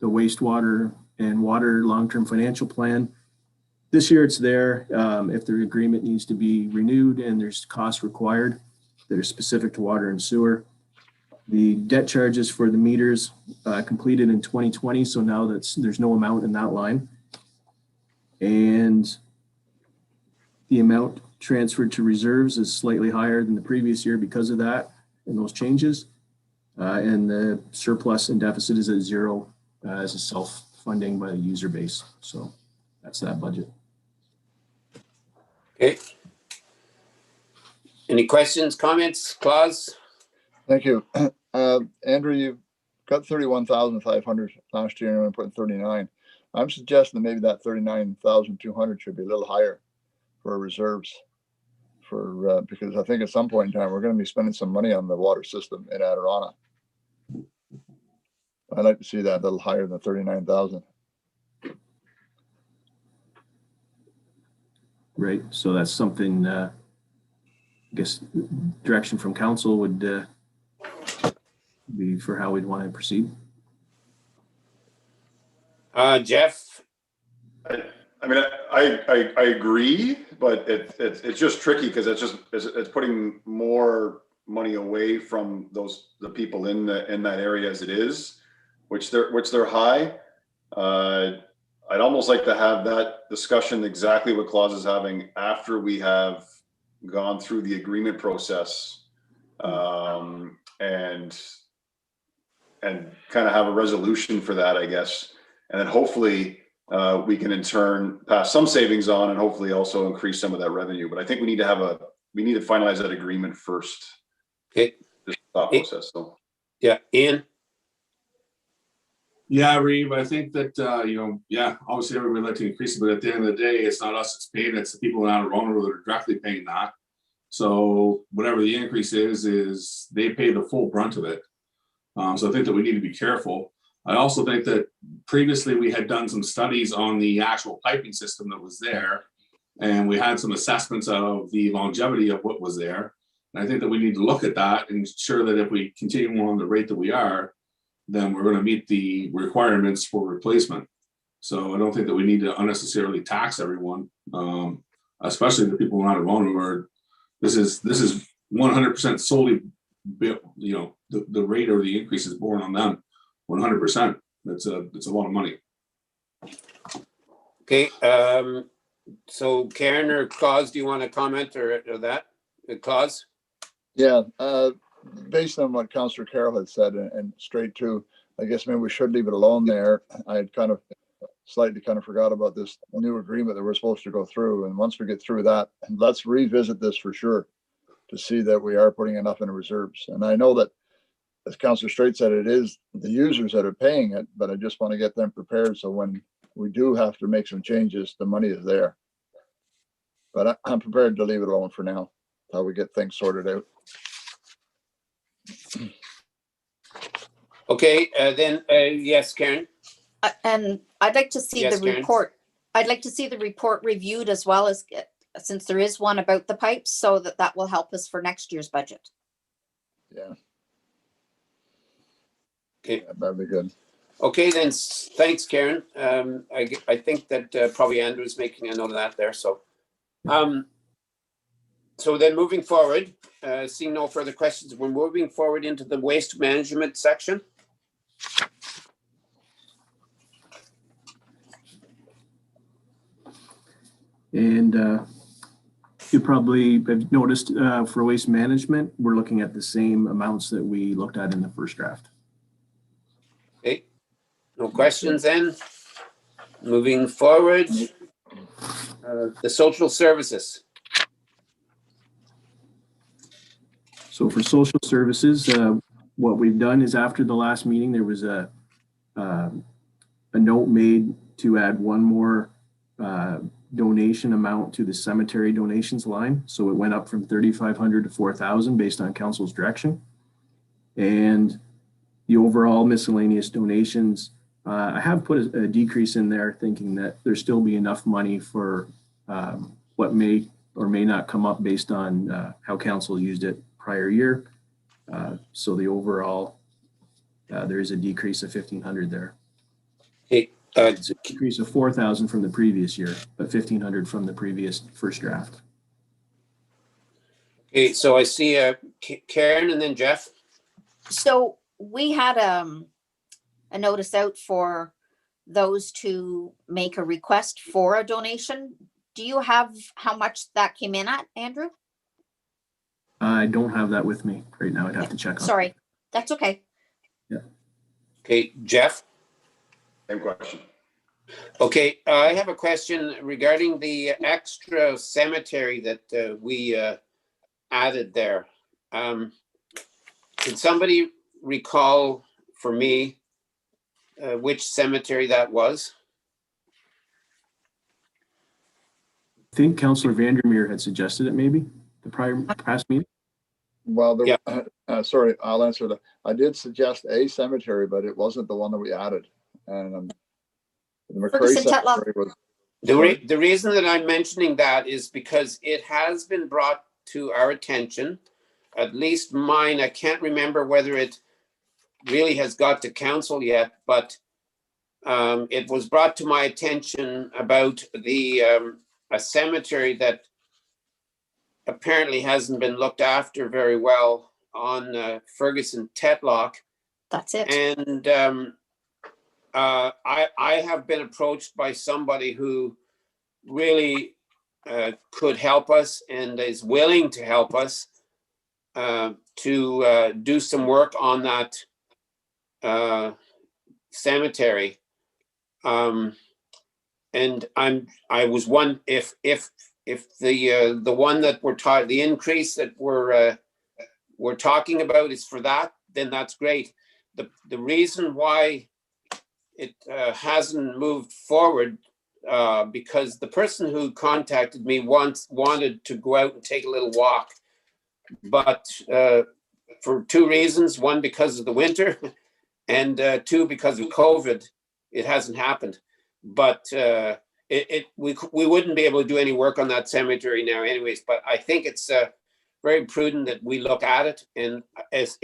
the wastewater and water long-term financial plan. This year it's there. If the agreement needs to be renewed and there's costs required that are specific to water and sewer. The debt charges for the meters completed in 2020. So now there's no amount in that line. And the amount transferred to reserves is slightly higher than the previous year because of that and those changes. And the surplus and deficit is at zero as a self-funding by the user base. So that's that budget. Okay. Any questions, comments, Claus? Thank you. Andrew, you got 31,500 last year and we're putting 39. I'm suggesting that maybe that 39,200 should be a little higher for reserves for, because I think at some point in time, we're going to be spending some money on the water system in Adirona. I'd like to see that a little higher than 39,000. Right, so that's something, I guess, direction from council would be for how we'd want to proceed. Jeff? I mean, I agree, but it's just tricky because it's putting more money away from the people in that area as it is, which they're high. I'd almost like to have that discussion exactly what Claus is having after we have gone through the agreement process, and kind of have a resolution for that, I guess, and then hopefully we can in turn pass some savings on and hopefully also increase some of that revenue. But I think we need to finalize that agreement first. Okay. This thought process. So. Yeah, Ian. Yeah, Reeve, I think that, obviously everybody would like to increase it, but at the end of the day, it's not us that's paying, it's the people in Adirona that are directly paying that. So whatever the increase is they pay the full brunt of it. So I think that we need to be careful. I also think that previously we had done some studies on the actual piping system that was there, and we had some assessments of the longevity of what was there. And I think that we need to look at that and ensure that if we continue on the rate that we are, then we're going to meet the requirements for replacement. So I don't think that we need to unnecessarily tax everyone, especially the people in Adirona where this is 100% solely, the rate or the increase is borne on them. 100%. It's a lot of money. Okay. So Karen or Claus, do you want to comment or that? Claus? Yeah. Based on what Councillor Carroll had said and straight to, I guess maybe we should leave it alone there. I had kind of slightly forgot about this new agreement that we're supposed to go through. And once we get through that, let's revisit this for sure to see that we are putting enough in reserves. And I know that, as Councillor Straight said, it is the users that are paying it, but I just want to get them prepared so when we do have to make some changes, the money is there. But I'm prepared to leave it alone for now, how we get things sorted out. Okay, then yes, Karen. And I'd like to see Yes, the Karen. report. I'd like to see the report reviewed as well as, since there is one about the pipes, so that will help us for next year's budget. Yeah. Okay. Yeah, that'd be good. Okay, then thanks, Karen. I think that probably Andrew's making a note of that there. So, so then moving forward, seeing no further questions, we're moving forward into the waste management section. And you probably have noticed for waste management, we're looking at the same amounts that we looked at in the first draft. Okay, no questions then. Moving forward, the social services. So for social services, what we've done is after the last meeting, there was a note made to add one more donation amount to the cemetery donations line. So it went up from 3,500 to 4,000 based on council's direction. And the overall miscellaneous donations, I have put a decrease in there thinking that there'll still be enough money for what may or may not come up based on how council used it prior year. So the overall, there is a decrease of 1,500 there. Okay, Decrease of 4,000 from the previous year, but 1,500 from the previous first draft. okay, so I see Karen and then Jeff. So we had a notice out for those to make a request for a donation. Do you have how much that came in at, Andrew? I don't have that with me right now. I'd have to check on. Sorry, that's okay. Yeah. Okay, Jeff. Same question. Okay, I have a question regarding the extra cemetery that we added there. Can somebody recall for me which cemetery that was? I think Councillor Vandermeer had suggested it maybe, the past meeting. Well, Yeah. sorry, I'll answer that. I did suggest a cemetery, but it wasn't the one that we added. And the McCrae Ferguson Tetlock. Cemetery was, The reason that I'm mentioning that is because it has been brought to our attention, at least mine. I can't remember whether it really has got to council yet, but it was brought to my attention about a cemetery that apparently hasn't been looked after very well on Ferguson Tetlock. That's it. And I have been approached by somebody who really could help us and is willing to help us to do some work on that cemetery. And I was one, if the one that the increase that we're talking about is for that, then that's great. The reason why it hasn't moved forward, because the person who contacted me once wanted to go out and take a little walk, but for two reasons: one, because of the winter, and two, because of COVID, it hasn't happened. But we wouldn't be able to do any work on that cemetery now, anyways. But I think it's very prudent that we look at it, and if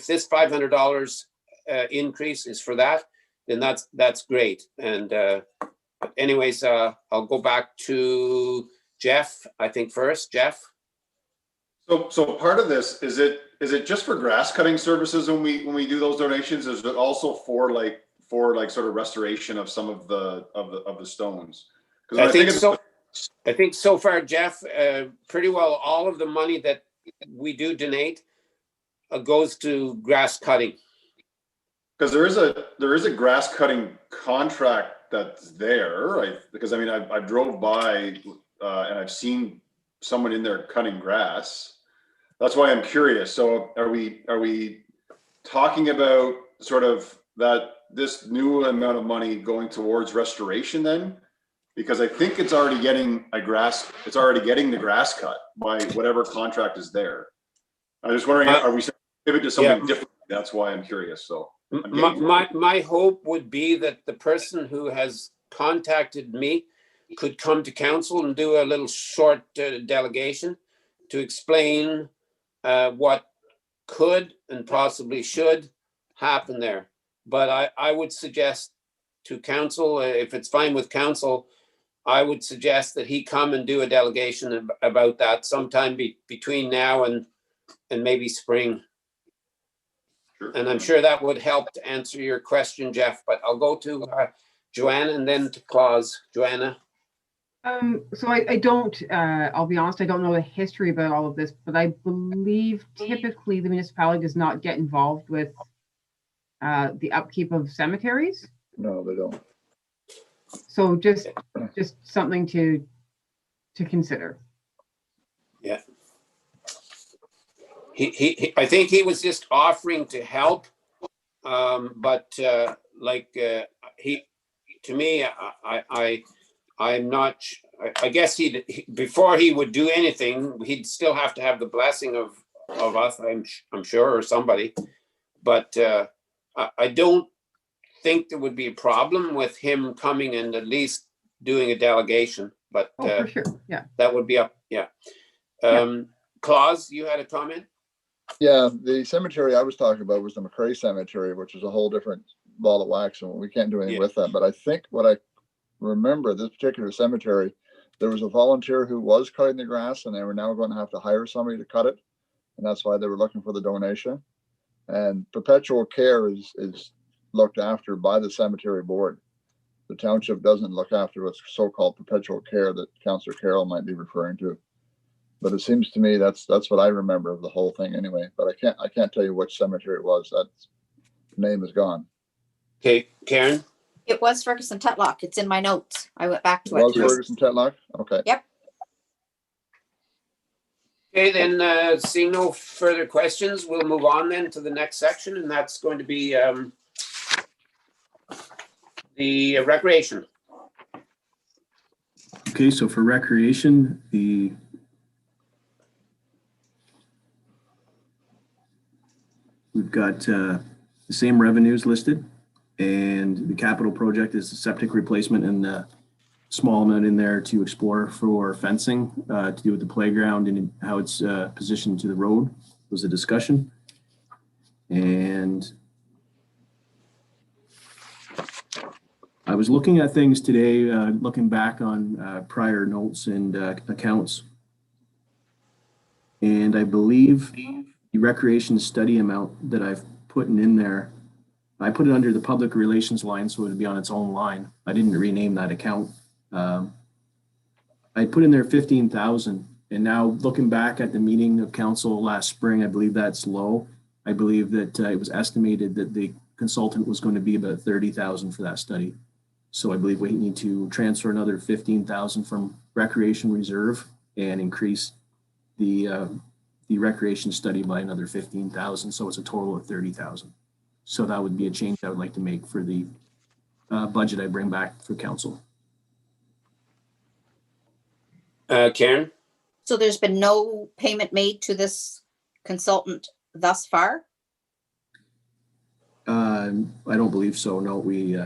this $500 increase is for that, then that's great. And anyways, I'll go back to Jeff, I think first. Jeff? So part of this, is it just for grass cutting services when we do those donations? Is it also for sort of restoration of some of the stones? I think so far, Jeff, pretty well all of the money that we do donate goes to grass cutting. Because there is a grass cutting contract that's there, right? Because I mean, I drove by and I've seen someone in there cutting grass. That's why I'm curious. So are we talking about sort of this new amount of money going towards restoration then? Because I think it's already getting the grass cut by whatever contract is there. I'm just wondering, are we pivot to something different? That's why I'm curious. So my hope would be that the person who has contacted me could come to council and do a little short delegation to explain what could and possibly should happen there. But I would suggest to council, if it's fine with council, I would suggest that he come and do a delegation about that sometime between now and maybe spring. Sure. And I'm sure that would help to answer your question, Jeff, but I'll go to Joanna and then to Claus. Joanna? So I don't, I'll be honest, I don't know the history about all of this, but I believe typically the municipality does not get involved with the upkeep of cemeteries. no, they don't. So just something to consider. Yeah. I think he was just offering to help, but to me, I'm not. I guess before he would do anything, he'd still have to have the blessing of us. I'm sure, or somebody. But I don't think there would be a problem with him coming and at least doing a delegation. But for sure, yeah, that would be up. Yeah. Claus, you had a comment? Yeah, the cemetery I was talking about was the McCrae Cemetery, which is a whole different ball of wax, and we can't do anything with that. But I think what I remember, this particular cemetery, there was a volunteer who was cutting the grass, and they were now going to have to hire somebody to cut it, and that's why they were looking for the donation. And perpetual care is looked after by the cemetery board. The township doesn't look after what's so-called perpetual care that Councillor Carroll might be referring to. But it seems to me that's what I remember of the whole thing anyway. But I can't tell you which cemetery it was. That name is gone. Okay, Karen? It was Ferguson Tetlock. It's in my notes. I went back to Was it. Ferguson Tetlock? Okay. Yep. Okay, then, seeing no further questions, we'll move on then to the next section, and that's going to be the recreation. Okay, so for recreation, we've got the same revenues listed, and the capital project is the septic replacement and the small amount in there to explore for fencing to do with the playground and how it's positioned to the road was a discussion. And I was looking at things today, looking back on prior notes and accounts. And I believe the recreation study amount that I've put in there, I put it under the public relations line, so it would be on its own line. I didn't rename that account. I put in there 15,000, and now looking back at the meeting of council last spring, I believe that's low. I believe that it was estimated that the consultant was going to be about 30,000 for that study. So I believe we need to transfer another 15,000 from recreation reserve and increase the recreation study by another 15,000. So it's a total of 30,000. So that would be a change I would like to make for the budget I bring back for council. Karen? So there's been no payment made to this consultant thus far? I don't believe so. No, we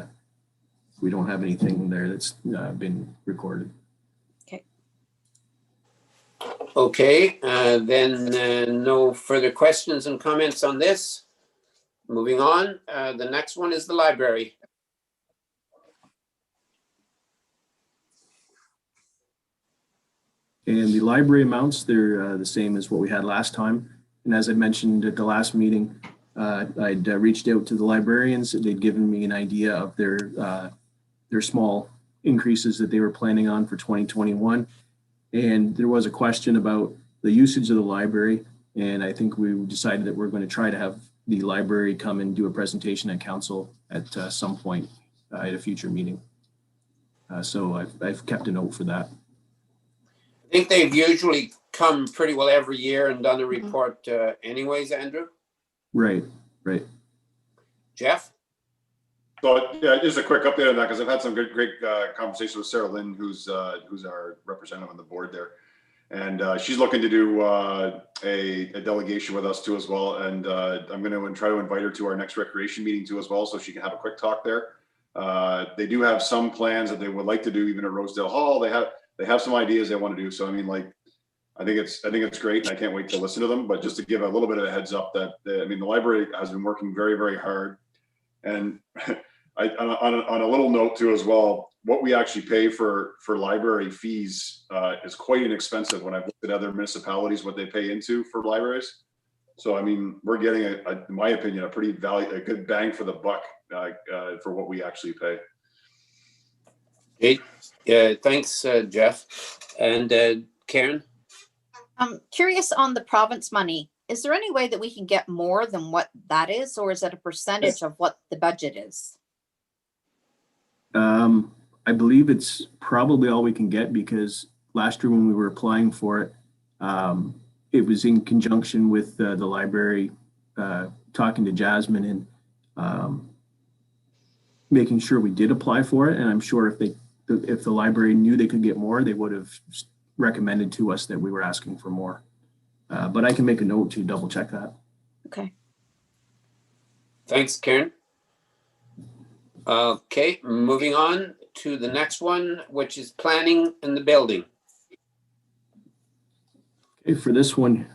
don't have anything there that's been recorded. Okay, then no further questions and comments on this. Moving on, the next one is the library. And the library amounts, they're the same as what we had last time. And as I mentioned at the last meeting, I'd reached out to the librarians. They'd given me an idea of their small increases that they were planning on for 2021. And there was a question about the usage of the library. And I think we decided that we're going to try to have the library come and do a presentation at council at some point at a future meeting. So I've kept a note for that. I think they've usually come pretty well every year and done a report anyways, Andrew. Right. Jeff? So yeah, just a quick update on that, because I've had some great conversations with Sarah Lynn, who's our representative on the board there. And she's looking to do a delegation with us too as well. And I'm going to try to invite her to our next recreation meeting too as well, so she can have a quick talk there. They do have some plans that they would like to do even at Rosedale Hall. They have some ideas they want to do. So I mean, like, I think it's great, and I can't wait to listen to them. But just to give a little bit of a heads up that the library has been working very, very hard. And on a little note too as well, what we actually pay for library fees is quite inexpensive when I've looked at other municipalities, what they pay into for libraries. So I mean, we're getting in my opinion, a good bang for the buck for what we actually pay. Hey, thanks, Jeff. And Karen? I'm curious on the province money. Is there any way that we can get more than what that is, or is it a percentage of what the budget is? I believe it's probably all we can get, because last year when we were applying for it, it was in conjunction with the library talking to Jasmine and making sure we did apply for it. And I'm sure if the library knew they could get more, they would have recommended to us that we were asking for more. But I can make a note to double check that. Okay. Thanks, Karen. Okay, moving on to the next one, which is planning in the building. Okay, for this one,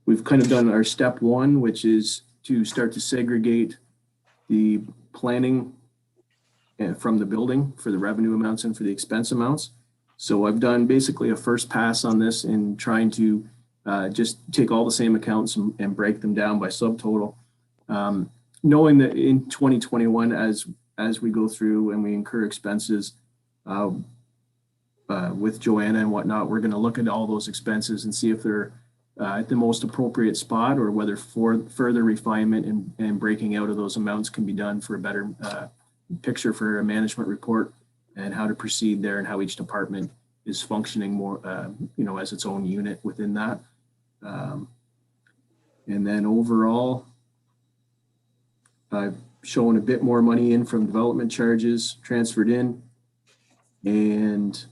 we've kind of done our step one, which is to start to segregate the planning from the building for the revenue amounts and for the expense amounts. So I've done basically a first pass on this in trying to just take all the same accounts and break them down by subtotal. Knowing that in 2021, as we go through and we incur expenses with Joanna and whatnot, we're going to look at all those expenses and see if they're at the most appropriate spot, or whether further refinement and breaking out of those amounts can be done for a better picture for a management report and how to proceed there, and how each department is functioning more, as its own unit within that. And then overall, I've shown a bit more money in from development charges transferred in, and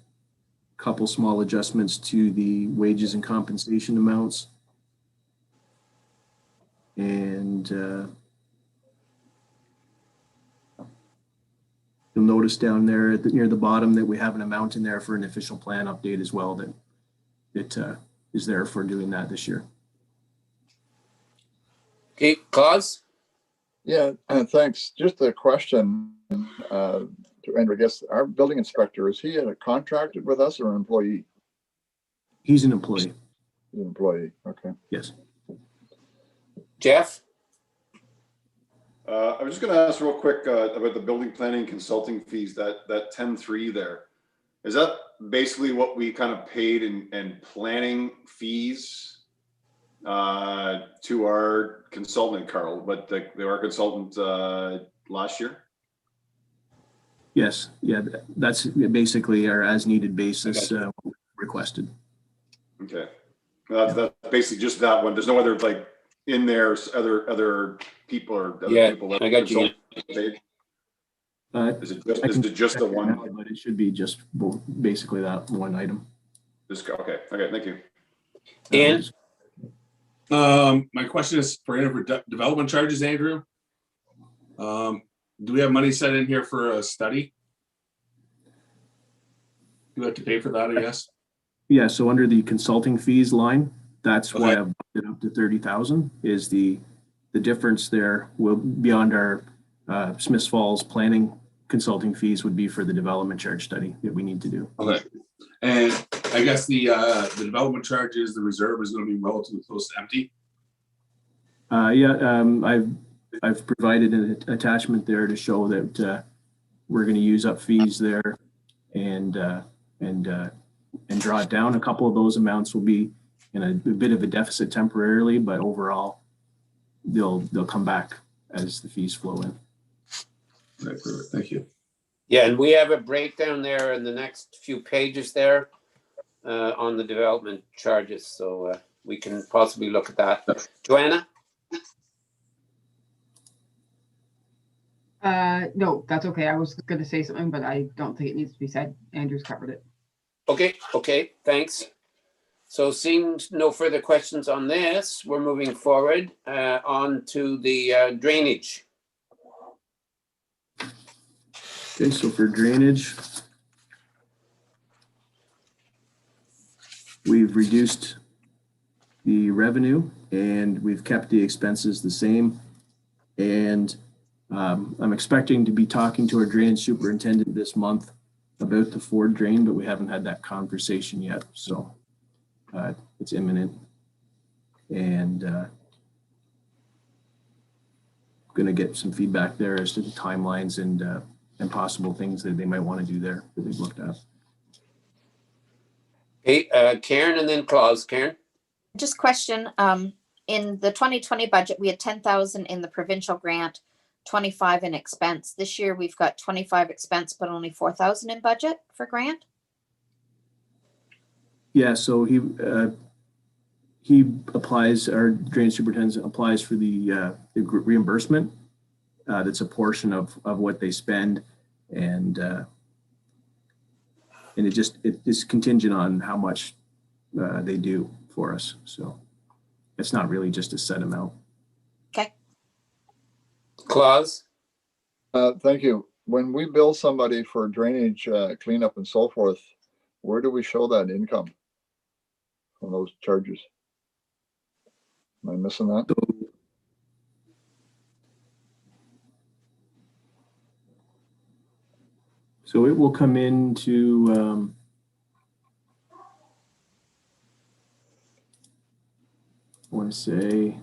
a couple small adjustments to the wages and compensation amounts. And you'll notice down there near the bottom that we have an amount in there for an official plan update as well that is there for doing that this year. Okay, Claus? Yeah, thanks. Just a question to Andrew. I guess our building inspector, is he contracted with us or an employee? He's an employee. He's an employee. Okay. Yes. Jeff? I was just going to ask real quick about the building planning consulting fees, that 10.3 there. Is that basically what we kind of paid in planning fees to our consultant, Carl, but our consultant last year? Yes. Yeah. That's basically our as needed basis requested. Okay. That's basically just that one. There's no other like in there, other people or other people. That I got you. Is it just the one? But it should be just basically that one item. Okay. Thank you. And My question is for development charges, Andrew. Do we have money set in here for a study? Do we have to pay for that, I guess? Yeah, so under the consulting fees line, that's why Okay. I've bumped it up to 30,000 is the difference there will beyond our Smiths Falls planning consulting fees would be for the development charge study that we need to do. Okay. And I guess the development charges, the reserve is going to be relatively close to empty. I've provided an attachment there to show that we're going to use up fees there and draw it down. A couple of those amounts will be in a bit of a deficit temporarily, but overall they'll come back as the fees flow in. Right, perfect. Thank you. yeah, and we have a breakdown there in the next few pages there on the development charges. So we can possibly look at that. Joanna? No, that's okay. I was going to say something, but I don't think it needs to be said. Andrew's covered it. Okay, thanks. So seeing no further questions on this, we're moving forward on to the drainage. Okay, so for drainage, we've reduced the revenue and we've kept the expenses the same. And I'm expecting to be talking to our drainage superintendent this month about the Ford drain, but we haven't had that conversation yet. So it's imminent. And going to get some feedback there as to the timelines and possible things that they might want to do there that they've looked at. Okay, Karen and then Claus. Karen? Just question, in the 2020 budget, we had 10,000 in the provincial grant, 25 in expense. This year we've got 25 expense, but only 4,000 in budget for grant. Yeah, so he applies, our drainage superintendent applies for the reimbursement. That's a portion of what they spend, and it is contingent on how much they do for us. So it's not really just a set amount. Okay. Claus? Thank you. When we bill somebody for drainage cleanup and so forth, where do we show that income from those charges? Am I missing that? So it will come into I want to say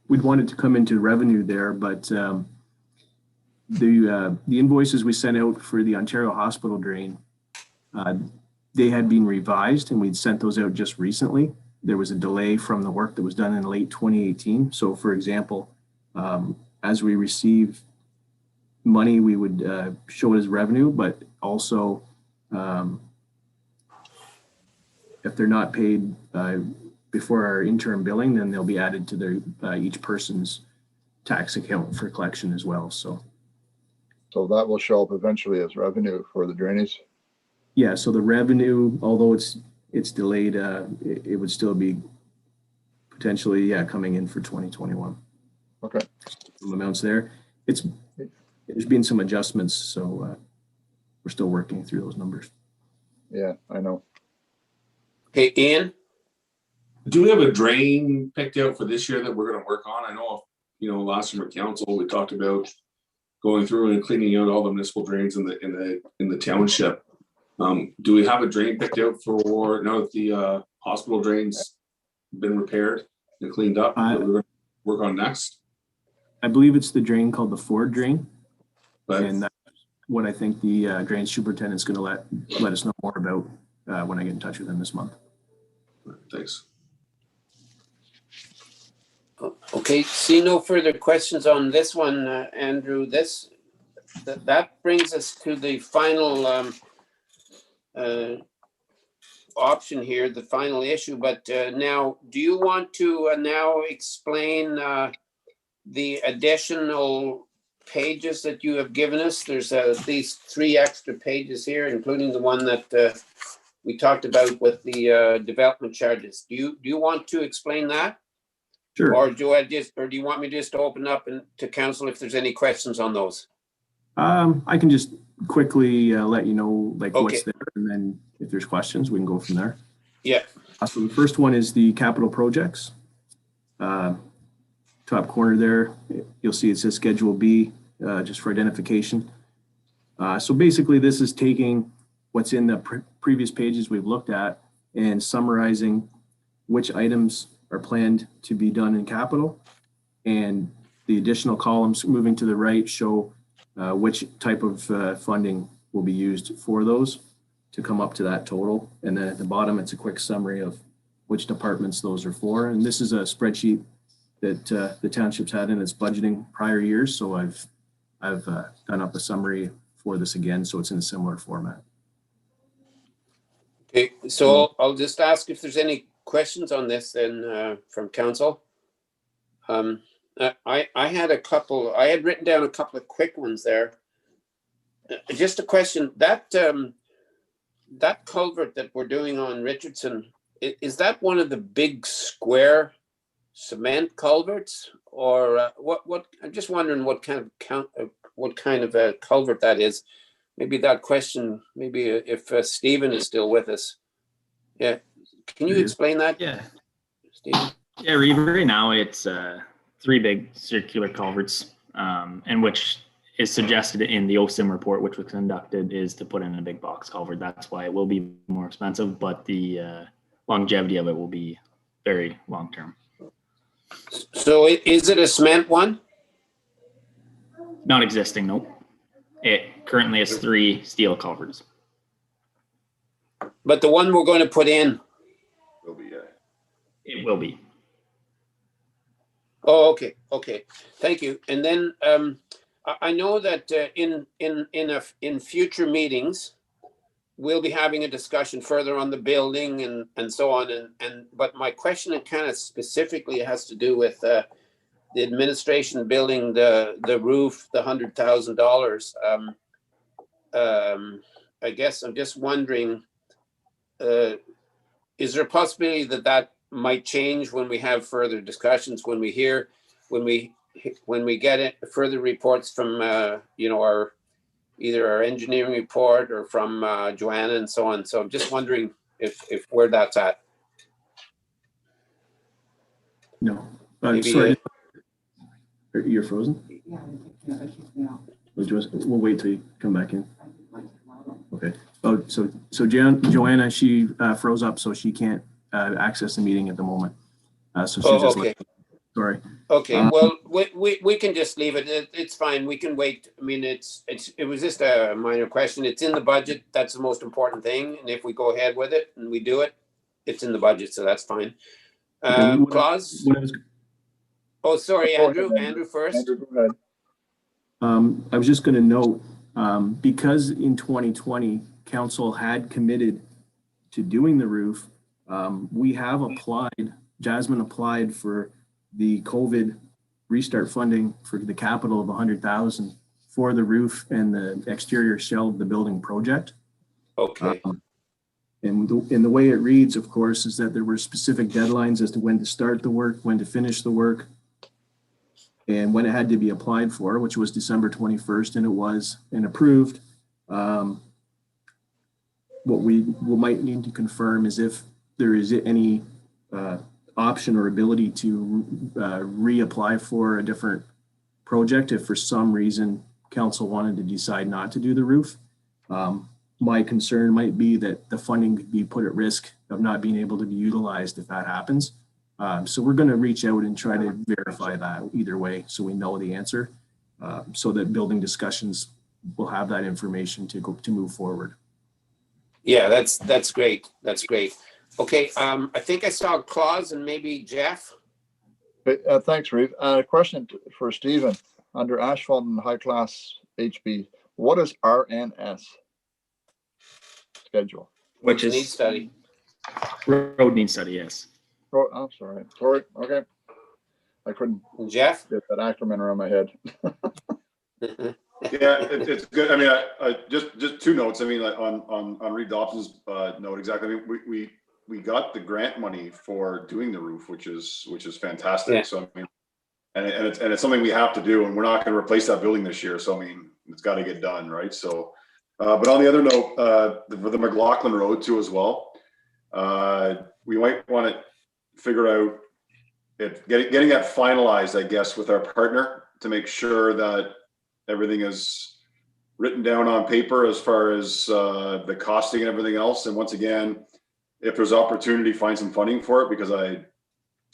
we'd want it to come into revenue there, but the invoices we sent out for the Ontario Hospital drain, they had been revised and we'd sent those out just recently. There was a delay from the work that was done in late 2018. So for example, As we receive money, we would show it as revenue, but also if they're not paid before our interim billing, then they'll be added to their each person's tax account for collection as well. So that will show up eventually as revenue for the drainage. yeah, so the revenue, although it's delayed, it would still be potentially coming in for 2021. Okay. Some amounts there. There's been some adjustments, so we're still working through those numbers. Yeah, I know. Okay, Ian? Do we have a drain picked out for this year that we're gonna work on? I know, last summer council, we talked about going through and cleaning out all the municipal drains in the township. Do we have a drain picked out for now that the hospital drains been repaired and cleaned up that we're gonna work on next? I believe it's the drain called the Ford drain. But And that's what I think the drainage superintendent's going to let us know more about when I get in touch with him this month. thanks. Okay, see no further questions on this one, Andrew. That brings us to the final option here, the final issue. But now, do you want to now explain the additional pages that you have given us? There's at least 3 extra pages here, including the one that we talked about with the development charges. Do you want to explain that? Sure. Or do you want me just to open up to council if there's any questions on those? I can just quickly let you know Okay. what's there, and then if there's questions, we can go from there. Yeah. So the first one is the capital projects. Top corner there, you'll see it says Schedule B, just for identification. So basically, this is taking what's in the previous pages we've looked at and summarizing which items are planned to be done in capital, and the additional columns moving to the right show which type of funding will be used for those to come up to that total. And then at the bottom, it's a quick summary of which departments those are for. And this is a spreadsheet that the township's had in its budgeting prior years. So I've done up a summary for this again, so it's in a similar format. Okay, so I'll just ask if there's any questions on this then from council. I had written down a couple of quick ones there. Just a question, that culvert that we're doing on Richardson, is that one of the big square cement culverts, or what? I'm just wondering what kind of a culvert that is. Maybe that question, maybe if Stephen is still with us. Yeah, can you explain that? Yeah. Stephen? Yeah, Reeve, right now it's 3 big circular culverts, and which is suggested in the OSIM report, which was conducted, is to put in a big box culvert. That's why it will be more expensive, but the longevity of it will be very long term. So is it a cement one? Not existing, nope. It currently has 3 steel culverts. But the one we're going to put in? Will be, It will be. Oh, okay, thank you. And then I know that in future meetings, we'll be having a discussion further on the building and so on. But my question kind of specifically has to do with the administration building the roof, the $100,000. I guess I'm just wondering, is there a possibility that might change when we have further discussions, when we get it, further reports from our either our engineering report or from Joanna and so on. So I'm just wondering if where that's at. No, Maybe, sorry, you're frozen. We'll wait till you come back in. Okay. Oh, so Joanna, she froze up, so she can't access the meeting at the moment. So she just okay. Sorry. Okay, well, we can just leave it. It's fine. We can wait. I mean, it was just a minor question. It's in the budget. That's the most important thing. And if we go ahead with it and we do it, it's in the budget, so that's fine. Claus? Oh, sorry, Go ahead, Andrew. Andrew. Andrew first. Andrew, go ahead. I was just going to note, because in 2020, council had committed to doing the roof, we have applied, Jasmine applied for the COVID restart funding for the capital of 100,000 for the roof and the exterior shell of the building project. Okay. And the way it reads, of course, is that there were specific deadlines as to when to start the work, when to finish the work, and when it had to be applied for, which was December 21st, and it was, and approved. What we might need to confirm is if there is any option or ability to reapply for a different project if for some reason council wanted to decide not to do the roof. My concern might be that the funding could be put at risk of not being able to be utilized if that happens. So we're going to reach out and try to verify that either way so we know the answer, so that building discussions will have that information to move forward. Yeah, that's great. That's great. Okay, I think I saw Claus and maybe Jeff. Okay, thanks, Reeve. Question for Stephen. Under asphalt and high class HB, what is RNS schedule? Which Need is study. road need study, yes. Oh, I'm sorry. Sorry. Okay. I couldn't Jeff? get that acronym around my head. Yeah, it's good. I mean, I just two notes. I mean, like on Reed Dobson's note, exactly. I mean, we got the grant money for doing the roof, which is fantastic. Yeah. So I mean, and it's something we have to do, and we're not going to replace that building this year. So I mean, it's got to get done, right? So, but on the other note, for the McLaughlin Road too as well, we might want to figure out getting that finalized, I guess, with our partner to make sure that everything is written down on paper as far as the costing and everything else. And once again, if there's opportunity, find some funding for it, because I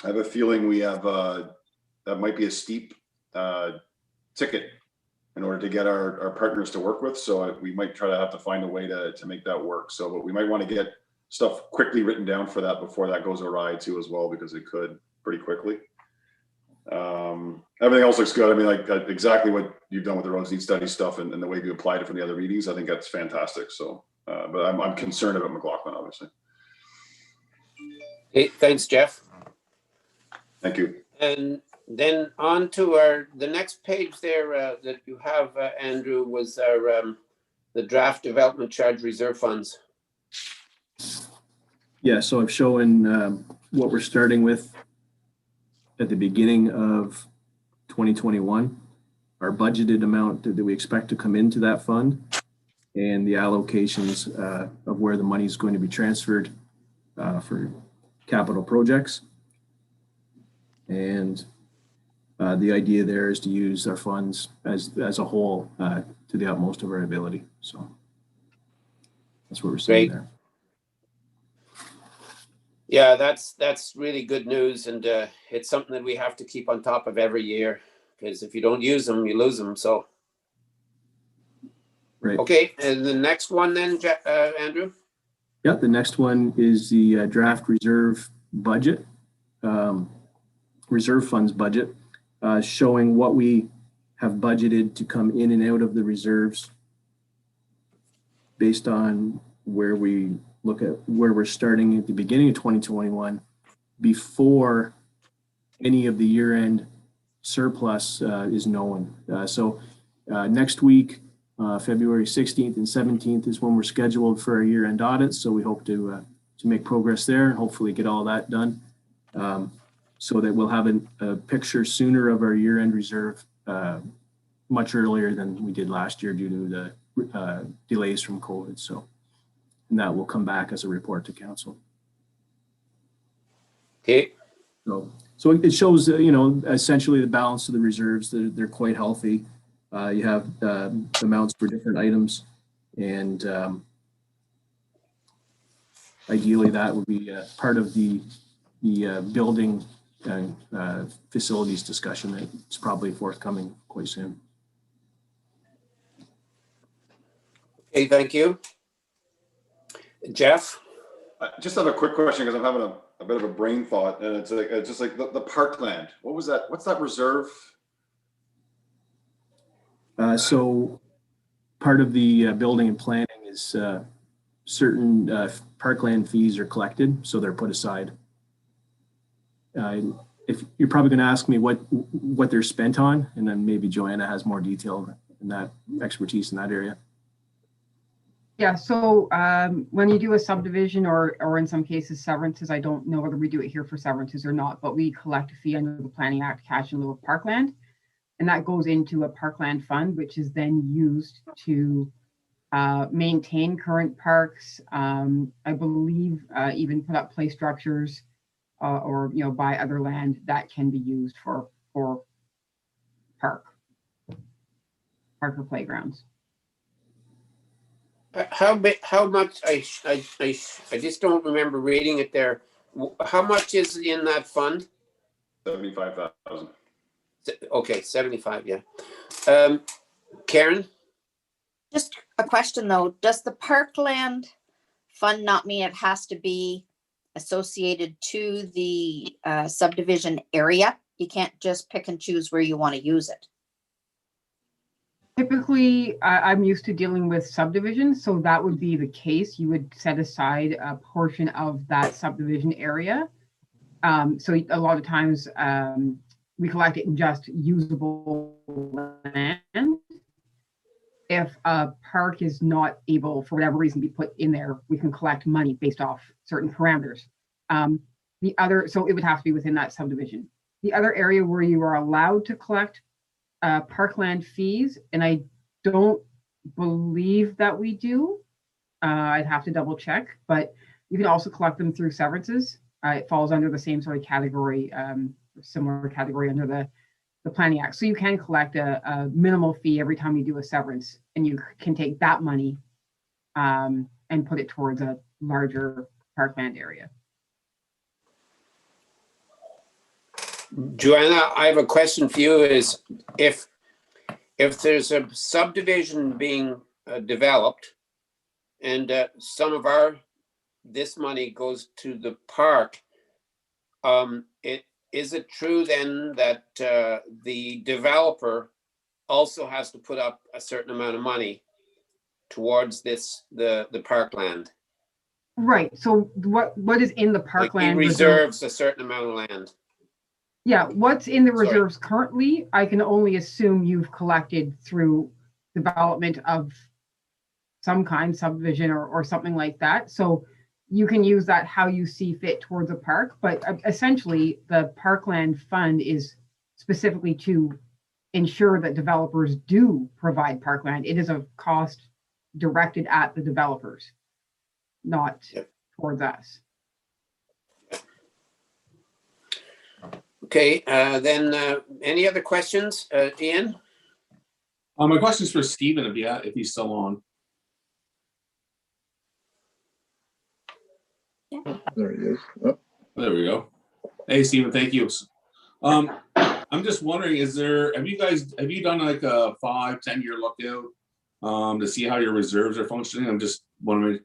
have a feeling we have that might be a steep ticket in order to get our partners to work with. So we might try to have to find a way to make that work. So, but we might want to get stuff quickly written down for that before that goes awry too as well, because it could pretty quickly. Everything else looks good. I mean, like exactly what you've done with the roads need study stuff and the way you applied it from the other meetings, I think that's fantastic. So, but I'm concerned about McLaughlin, obviously. Hey, thanks, Jeff. Thank you. And then on to the next page there that you have, Andrew, was our the draft development charge reserve funds. Yeah, so I've shown what we're starting with at the beginning of 2021, our budgeted amount that we expect to come into that fund, and the allocations of where the money is going to be transferred for capital projects. And the idea there is to use our funds as a whole to the utmost of our ability. So that's what we're seeing there. Yeah, that's really good news, and it's something that we have to keep on top of every year, because if you don't use them, you lose them. So, right. Okay, and the next one then, Andrew. Yeah, the next one is the draft reserve budget, reserve funds budget, showing what we have budgeted to come in and out of the reserves based on where we look at where we're starting at the beginning of 2021 before any of the year-end surplus is known. So next week, February 16th and 17th is when we're scheduled for our year-end audits. So we hope to make progress there and hopefully get all that done, so that we'll have a picture sooner of our year-end reserve much earlier than we did last year due to the delays from COVID. So, and that will come back as a report to council. Okay. So it shows, essentially the balance of the reserves. They're quite healthy. You have amounts for different items, and ideally that would be part of the building and facilities discussion that's probably forthcoming quite soon. Okay, thank you. Jeff? I just have a quick question, because I'm having a bit of a brain thought, and it's like, it's just like the parkland. What was that? What's that reserve? So part of the building and planning is certain parkland fees are collected, so they're put aside. If you're probably going to ask me what they're spent on, and then maybe Joanna has more detail in that expertise in that area. Yeah, so when you do a subdivision or in some cases severances, I don't know whether we do it here for severances or not, but we collect a fee under the Planning Act, cash in lieu of parkland. And that goes into a parkland fund, which is then used to maintain current parks. I believe even put up play structures or buy other land that can be used for park or playgrounds. How much, I just don't remember reading it there. How much is in that fund? 75,000. Okay, 75, yeah. Karen? Just a question though, does the parkland fund not mean it has to be associated to the subdivision area? You can't just pick and choose where you want to use it. Typically, I'm used to dealing with subdivisions, so that would be the case. You would set aside a portion of that subdivision area. So a lot of times we collect it in just usable land. If a park is not able, for whatever reason, to be put in there, we can collect money based off certain parameters. So it would have to be within that subdivision. The other area where you are allowed to collect parkland fees, and I don't believe that we do. I'd have to double check, but you can also collect them through severances. It falls under the same sort of category, similar category under the Planning Act. So you can collect a minimal fee every time you do a severance, and you can take that money and put it towards a larger parkland area. Joanna, I have a question for you. Is if there's a subdivision being developed and some of this money goes to the park, is it true then that the developer also has to put up a certain amount of money towards the parkland? Right. So what is in the parkland like he reserves a certain amount of land. Yeah, what's in the Sorry. reserves currently, I can only assume you've collected through development of some kind, subdivision or something like that. So you can use that how you see fit towards a park, but essentially the parkland fund is specifically to ensure that developers do provide parkland. It is a cost directed at the developers, not towards us. Okay, then any other questions, Ian? My question is for Stephen, if he's still on. There he is. Oh, There we go. Hey, Stephen, thank you. I'm just wondering, have you done like a 5-10 year lookout to see how your reserves are functioning? I'm just wondering,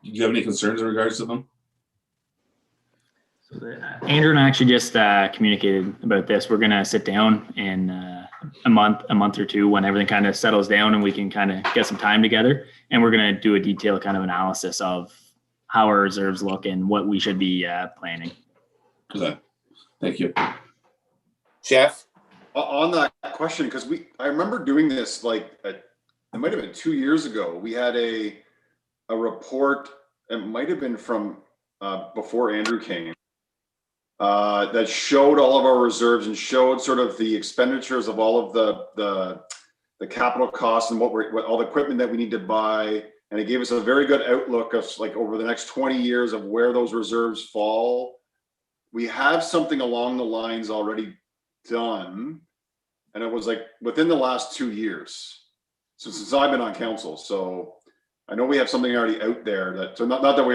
do you have any concerns in regards to them? So Andrew and I actually just communicated about this. We're gonna sit down in a month or two when everything kind of settles down and we can kind of get some time together. And we're gonna do a detailed kind of analysis of how our reserves look and what we should be planning. Okay, thank you. Jeff? On that question, because I remember doing this it might have been 2 years ago. We had a report, it might have been from before Andrew came, that showed all of our reserves and showed sort of the expenditures of all of the capital costs and what all the equipment that we need to buy. And it gave us a very good outlook of like over the next 20 years of where those reserves fall. We have something along the lines already done. And it was like within the last 2 years. So since I've been on council. So I know we have something already out there so not that we,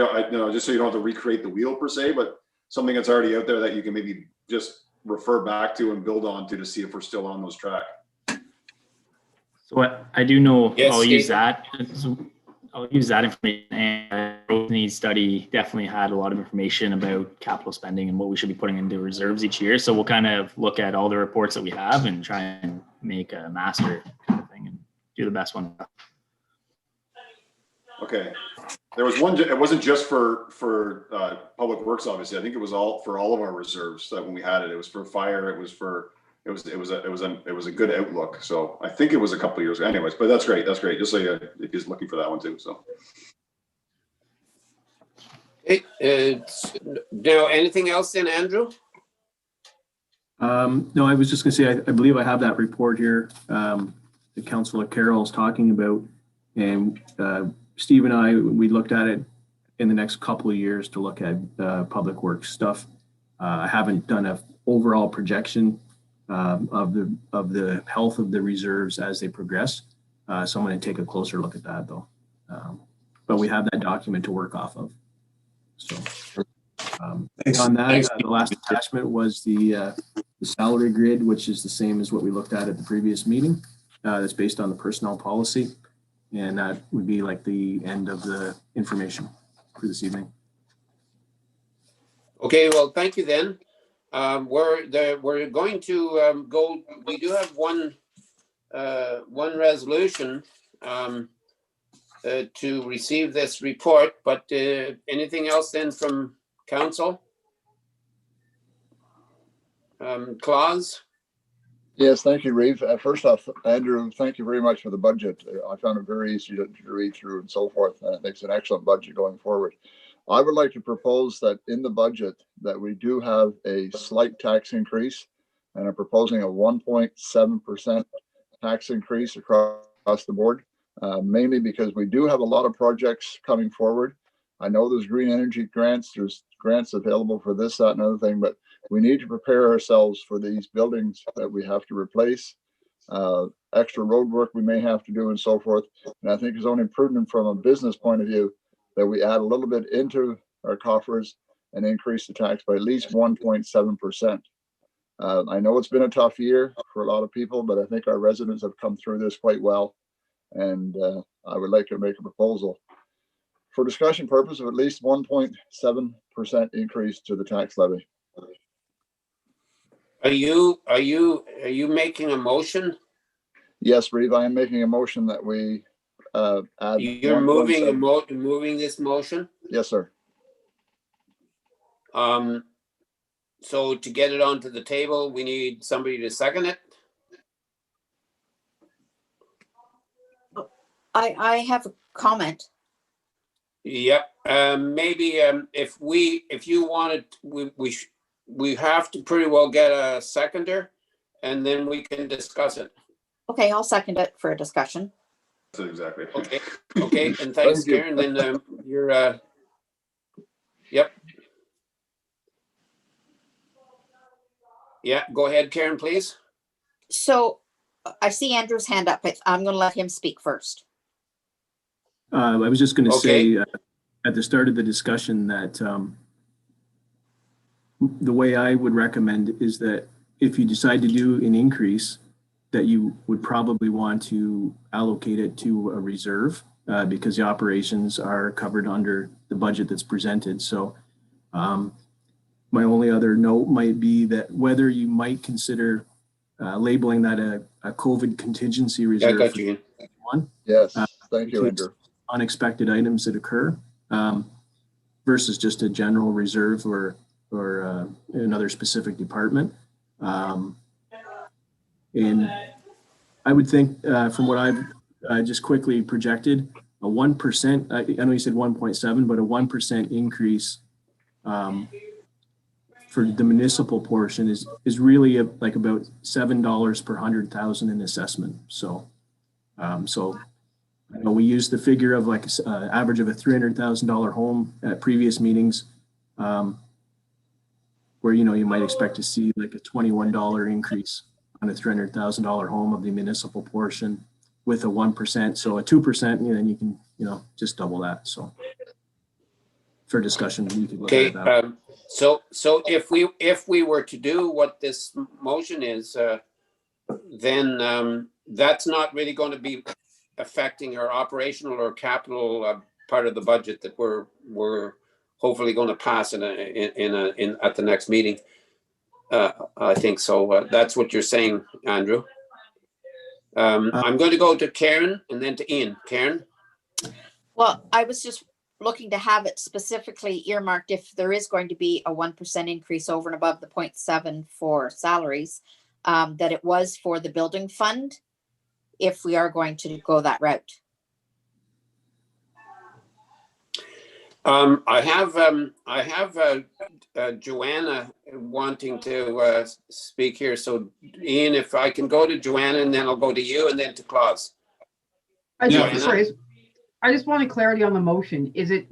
just so you don't have to recreate the wheel per se, but something that's already out there that you can maybe just refer back to and build on to see if we're still on those track. So I do know Yes, I'll use Steve. that. I'll use that information, and the growth needs study definitely had a lot of information about capital spending and what we should be putting into reserves each year. So we'll kind of look at all the reports that we have and try and make a master kind of thing and do the best one. Okay. There was one, it wasn't just for Public Works, obviously. I think it was all for all of our reserves that when we had it. It was for fire, it was a good outlook. So I think it was a couple of years ago. Anyways, but that's great. That's great. Just so you, if he's looking for that one too. So now anything else then, Andrew? No, I was just gonna say, I believe I have that report here, that Councillor Carroll is talking about. And Steve and I, we looked at it in the next couple of years to look at Public Works stuff. I haven't done an overall projection of the health of the reserves as they progress. So I'm going to take a closer look at that though. But we have that document to work off of. So on that, the last attachment was the salary grid, which is the same as what we looked at the previous meeting. That's based on the personnel policy. And that would be like the end of the information for this evening. Okay, well, thank you then. We're going to go, we do have one resolution to receive this report, but anything else then from council? Claus? Yes, thank you, Reeve. First off, Andrew, thank you very much for the budget. I found it very easy to read through and so forth. And I think it's an excellent budget going forward. I would like to propose that in the budget that we do have a slight tax increase, and I'm proposing a 1.7% tax increase across the board, mainly because we do have a lot of projects coming forward. I know there's green energy grants, there's grants available for this, that, and other thing, but we need to prepare ourselves for these buildings that we have to replace, extra road work we may have to do and so forth. And I think it's only prudent from a business point of view that we add a little bit into our coffers and increase the tax by at least 1.7%. I know it's been a tough year for a lot of people, but I think our residents have come through this quite well. And I would like to make a proposal for discussion purpose of at least 1.7% increase to the tax levy. Are you making a motion? Yes, Reeve, I am making a motion that we add. You're moving this motion? Yes, sir. So to get it onto the table, we need somebody to second it. I have a comment. Yeah, maybe if you wanted, we have to pretty well get a seconder, and then we can discuss it. Okay, I'll second it for a discussion. that's exactly. Okay, and thanks, Thank you. Karen. Then you're, yep. Yeah, go ahead, Karen, please. So I see Andrew's hand up. I'm going to let him speak first. I was just going to Okay. say at the start of the discussion that the way I would recommend is that if you decide to do an increase, that you would probably want to allocate it to a reserve because the operations are covered under the budget that's presented. So my only other note might be that whether you might consider labeling that a COVID contingency Yeah, I reserve. got you. One. Yes, thank you, Andrew. Unexpected items that occur versus just a general reserve or another specific department. And I would think from what I've just quickly projected, a 1%, I know you said 1.7, but a 1% increase for the municipal portion is really like about $7 per 100,000 in assessment. So, you know, we use the figure of like average of a $300,000 home at previous meetings, where, you know, you might expect to see like a $21 increase on a $300,000 home of the municipal portion with a 1%. So a 2%, and then you can, you know, just double that. So for discussion, you could look Okay, at that. so if we were to do what this motion is, then that's not really going to be affecting our operational or capital part of the budget that we're hopefully going to pass at the next meeting. I think so. That's what you're saying, Andrew. I'm going to go to Karen and then to Ian. Karen? Well, I was just looking to have it specifically earmarked if there is going to be a 1% increase over and above the 0.7 for salaries, that it was for the building fund, if we are going to go that route. I have Joanna wanting to speak here. So Ian, if I can go to Joanna and then I'll go to you and then to Klaus. I Yeah. just wanted clarity on the motion. Is it,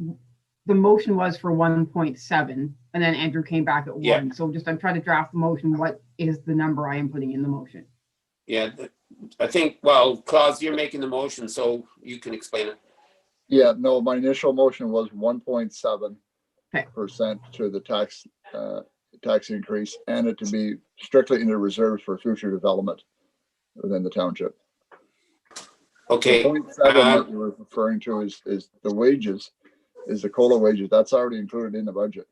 the motion was for 1.7 and then Andrew came back at 1. Yeah. So just, I'm trying to draft the motion. What is the number I am putting in the motion? Yeah, I think, well, Klaus, you're making the motion, so you can explain it. Yeah, no, my initial motion was 1.7% Okay. to the tax increase, and it to be strictly in the reserves for future development within the township. Okay. The 0.7 that you were referring to is the wages, is the COLA wages. That's already included in the budget.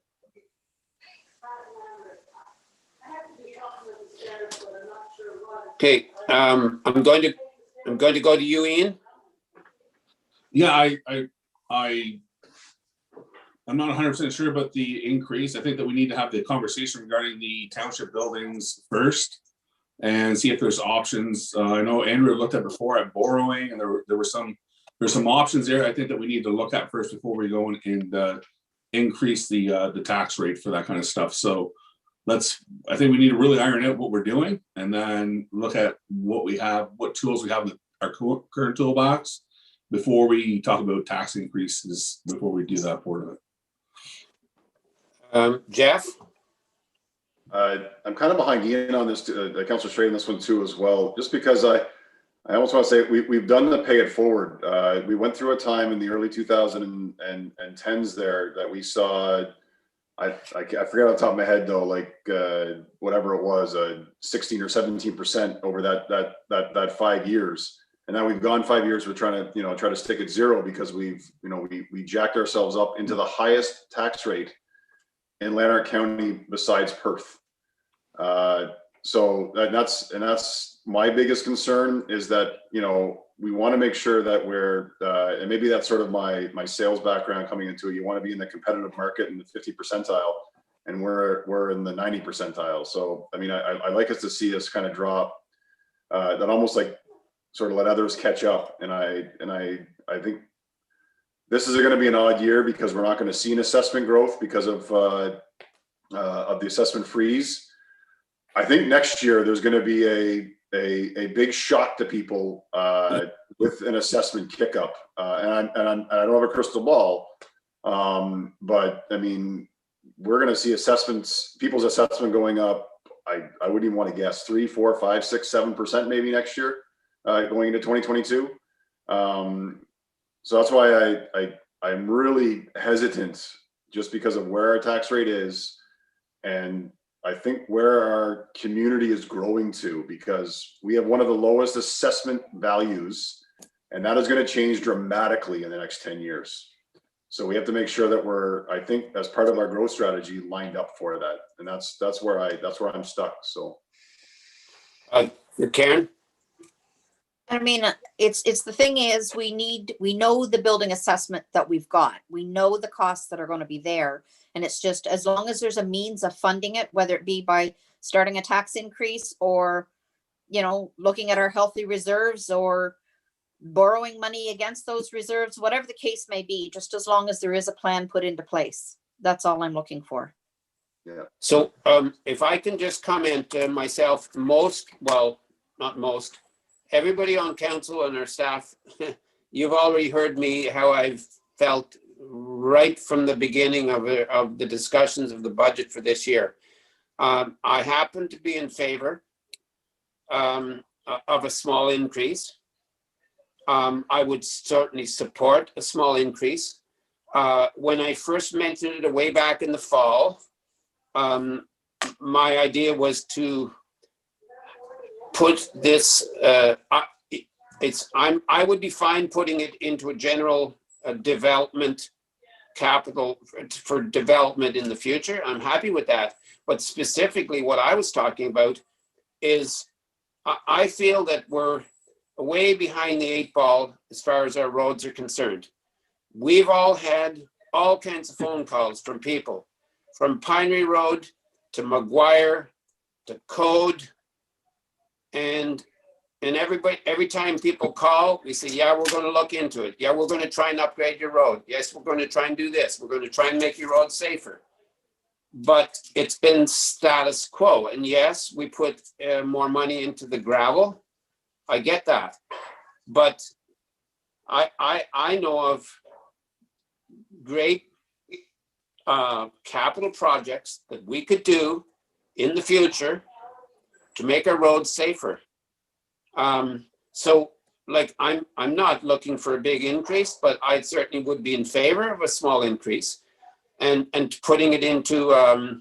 Okay, I'm going to go to you, Ian. Yeah, I'm not 100% sure about the increase. I think that we need to have the conversation regarding the township buildings first and see if there's options. I know Andrew looked at before at borrowing, and there's some options there. I think that we need to look at first before we go and increase the tax rate for that kind of stuff. So I think we need to really iron out what we're doing and then look at what we have, what tools we have in our current toolbox before we talk about tax increases, before we do that part of it. Jeff? I'm kind of behind Ian on this, Councillor Strait on this one too as well, just because I almost want to say we've done the pay it forward. We went through a time in the early 2010s there that we saw, I forget off the top of my head though, like whatever it was, 16 or 17% over that 5 years. And now we've gone 5 years. We're trying to, try to stick at zero because we jacked ourselves up into the highest tax rate in Lanark County besides Perth. So that's my biggest concern is that, we want to make sure that we're, and maybe that's sort of my sales background coming into it. You want to be in the competitive market in the 50 percentile, and we're in the 90 percentile. So, I mean, I like us to see us kind of drop, that almost like sort of let others catch up. And I think this is going to be an odd year because we're not going to see an assessment growth because of the assessment freeze. I think next year there's going to be a big shock to people with an assessment kick up. And I don't have a crystal ball, but I mean, we're going to see people's assessment going up. I wouldn't even want to guess 3, 4, 5, 6, 7% maybe next year, going into 2022. So that's why I'm really hesitant just because of where our tax rate is. And I think where our community is growing to, because we have one of the lowest assessment values, and that is going to change dramatically in the next 10 years. So we have to make sure that we're, I think, as part of our growth strategy, lined up for that. And that's where I'm stuck. So, Karen? I mean, it's the thing is we know the building assessment that we've got. We know the costs that are going to be there. And it's just, as long as there's a means of funding it, whether it be by starting a tax increase or, looking at our healthy reserves or borrowing money against those reserves, whatever the case may be, just as long as there is a plan put into place. That's all I'm looking for. yeah. So if I can just comment myself, not most, everybody on council and our staff, you've already heard me how I've felt right from the beginning of the discussions of the budget for this year. I happen to be in favor of a small increase. I would certainly support a small increase. When I first mentioned it way back in the fall, my idea was to put this, I would be fine putting it into a general development capital for development in the future. I'm happy with that. But specifically what I was talking about is I feel that we're way behind the 8 ball as far as our roads are concerned. We've all had all kinds of phone calls from people, from Pinery Road to McGuire to Code, and every time people call, we say, yeah, we're going to look into it. Yeah, we're going to try and upgrade your road. Yes, we're going to try and do this. We're going to try and make your road safer. But it's been status quo. And yes, we put more money into the gravel. I get that. But I know of great capital projects that we could do in the future to make our roads safer. So like I'm not looking for a big increase, but I certainly would be in favor of a small increase and putting it into a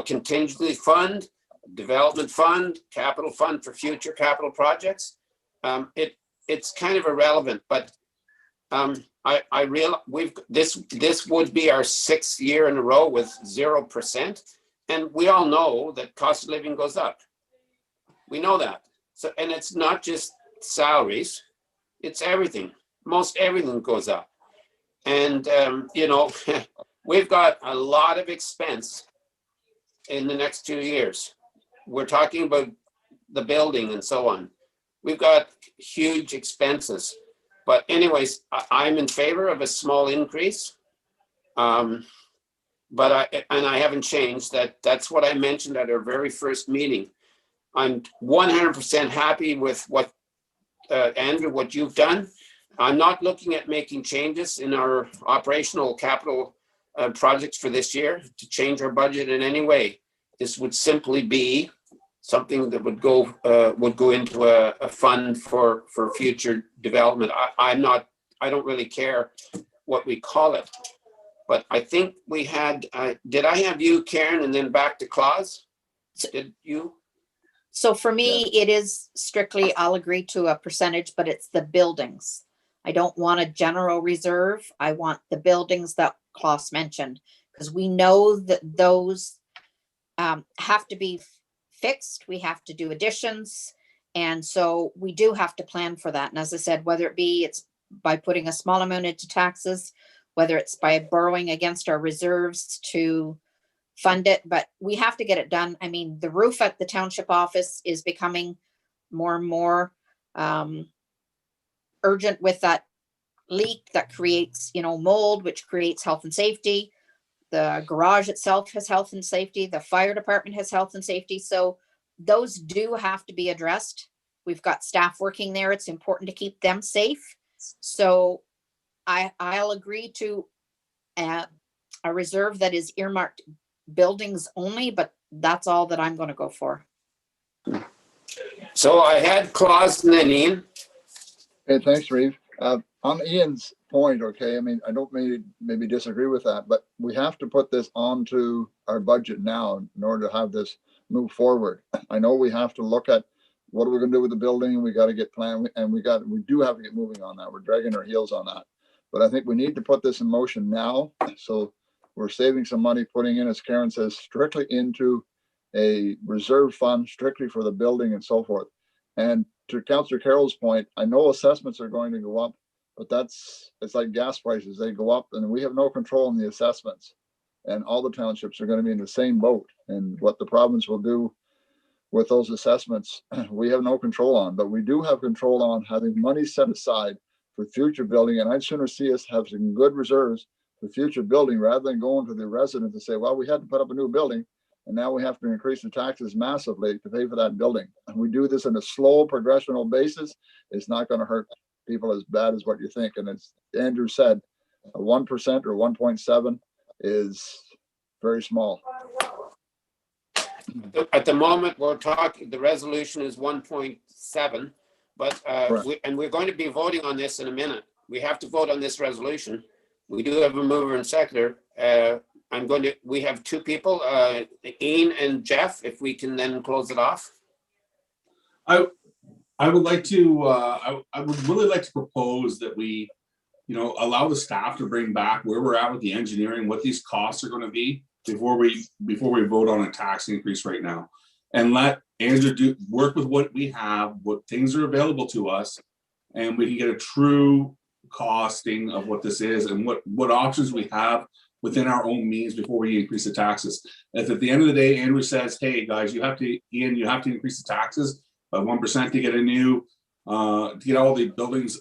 contingency fund, development fund, capital fund for future capital projects. It's kind of irrelevant, but this would be our 6th year in a row with 0%. And we all know that cost of living goes up. We know that. So, and it's not just salaries, it's everything. Most everything goes up. And, we've got a lot of expense in the next 2 years. We're talking about the building and so on. We've got huge expenses. But anyways, I'm in favor of a small increase. But I haven't changed that. That's what I mentioned at our very first meeting. I'm 100% happy with what, Andrew, what you've done. I'm not looking at making changes in our operational capital projects for this year to change our budget in any way. This would simply be something that would go into a fund for future development. I don't really care what we call it, but I think we had, did I have you, Karen, and then back to Claus? Did you? So for me, it is strictly, I'll agree to a percentage, but it's the buildings. I don't want a general reserve. I want the buildings that Klaus mentioned, because we know that those have to be fixed. We have to do additions. And so we do have to plan for that. And as I said, whether it be it's by putting a small amount into taxes, whether it's by borrowing against our reserves to fund it, but we have to get it done. I mean, the roof at the township office is becoming more and more urgent with that leak that creates, mold, which creates health and safety. The garage itself has health and safety. The fire department has health and safety. So those do have to be addressed. We've got staff working there. It's important to keep them safe. So I'll agree to a reserve that is earmarked buildings only, but that's all that I'm going to go for. So I had Klaus and then Ian. Okay, thanks, Reeve. On Ian's point, okay, I mean, I don't maybe disagree with that, but we have to put this onto our budget now in order to have this move forward. I know we have to look at what are we going to do with the building. We got to get planned, and we do have to get moving on that. We're dragging our heels on that, but I think we need to put this in motion now. So we're saving some money, putting in, as Karen says, strictly into a reserve fund, strictly for the building and so forth. And to Councillor Carroll's point, I know assessments are going to go up, but it's like gas prices. They go up and we have no control on the assessments. And all the townships are going to be in the same boat. And what the province will do with those assessments, we have no control on, but we do have control on having money set aside for future building. And I'd sooner see us have some good reserves for future building rather than going to the residents and say, well, we had to put up a new building and now we have to increase the taxes massively to pay for that building. And we do this on a slow progressional basis. It's not going to hurt people as bad as what you think. And as Andrew said, a 1% or 1.7 is very small. At the moment, we're talking, the resolution is 1.7, but we're going to be voting on this in a minute. We have to vote on this resolution. We do have a mover and seconder. We have two people, Ian and Jeff, if we can then close it off. I I would like to, I would really like to propose that we, allow the staff to bring back where we're at with the engineering, what these costs are gonna be before we vote on a tax increase right now. And let Andrew work with what we have, what things are available to us, and we can get a true costing of what this is and what options we have within our own means before we increase the taxes. If at the end of the day, Andrew says, hey, guys, you have to increase the taxes by 1% to get a new, to get all the buildings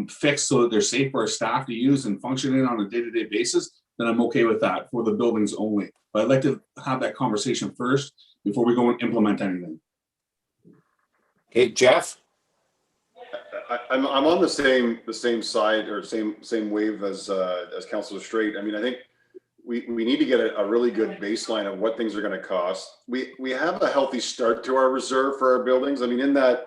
fixed so that they're safe for our staff to use and functioning on a day-to-day basis, then I'm okay with that for the buildings only. But I'd like to have that conversation first before we go and implement anything. Okay, Jeff? I'm on the same side or same wave as Councilor Straight. I mean, I think we need to get a really good baseline of what things are going to cost. We have a healthy start to our reserve for our buildings. I mean, in that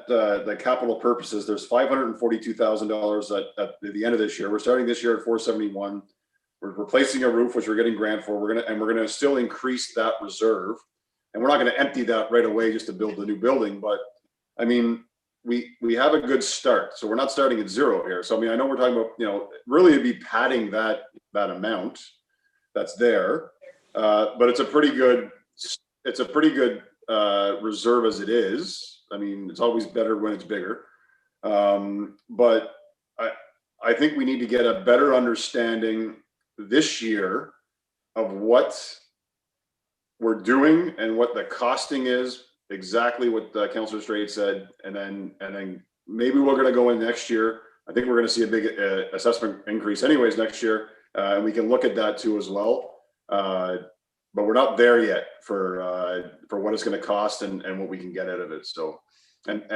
the capital purposes, there's $542,000 at the end of this year. We're starting this year at 471. We're replacing a roof, which we're getting grant for. We're gonna still increase that reserve, and we're not going to empty that right away just to build the new building. But I mean, we have a good start, so we're not starting at zero here. So I mean, I know we're talking about really it'd be padding that amount that's there, but it's a pretty good reserve as it is. I mean, it's always better when it's bigger, but I think we need to get a better understanding this year of what we're doing and what the costing is. Exactly what Councilor Straight said, and then maybe we're going to go in next year. I think we're going to see a big assessment increase anyways next year, and we can look at that too as well. But we're not there yet for what it's going to cost and what we can get out of it. So, and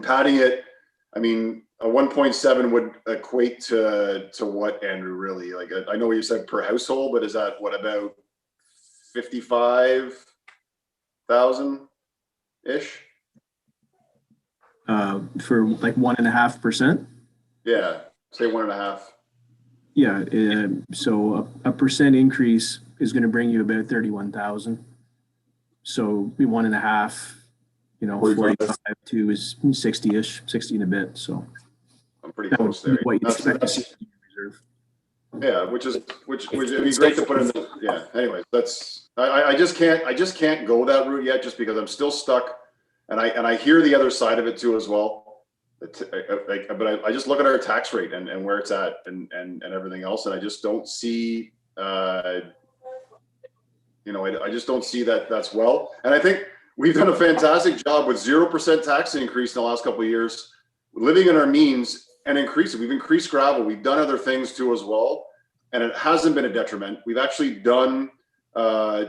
padding it, I mean, a 1.7 would equate to what, Andrew? Really, like I know what you said per household, but is that what, about 55,000 ish? For like 1.5%. Yeah, say 1.5. Yeah, so a percent increase is going to bring you about 31,000. So be 1.5, 45 to is 60-ish, 60 and a bit. So I'm pretty close there. What you expect to see in the reserve. Yeah, which would be great to put in. Yeah. Anyways, I just can't go that route yet, just because I'm still stuck, and I hear the other side of it too as well. But I just look at our tax rate and where it's at and everything else, and I just don't see. I just don't see that that's well. And I think we've done a fantastic job with 0% tax increase in the last couple of years, living in our means and increasing. We've increased gravel. We've done other things too as well, and it hasn't been a detriment. We've actually done.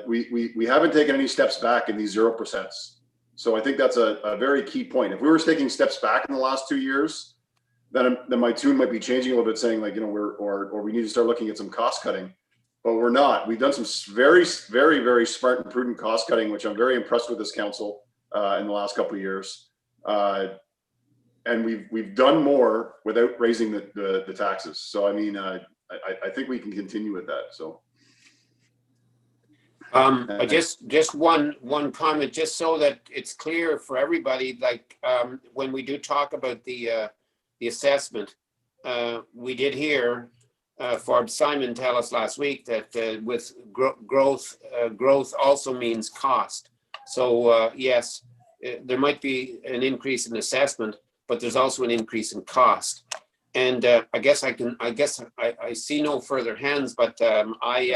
We haven't taken any steps back in these 0%. So I think that's a very key point. If we were taking steps back in the last 2 years, then my tune might be changing a little bit, saying like, we need to start looking at some cost cutting, but we're not. We've done some very, very, very smart and prudent cost cutting, which I'm very impressed with this council in the last couple of years. And we've done more without raising the taxes. So I mean, I think we can continue with that. So. Just one comment, just so that it's clear for everybody. Like when we do talk about the assessment, we did hear Forbes Simon tell us last week that with growth also means cost. So yes, there might be an increase in assessment, but there's also an increase in cost. And I guess I see no further hands, but I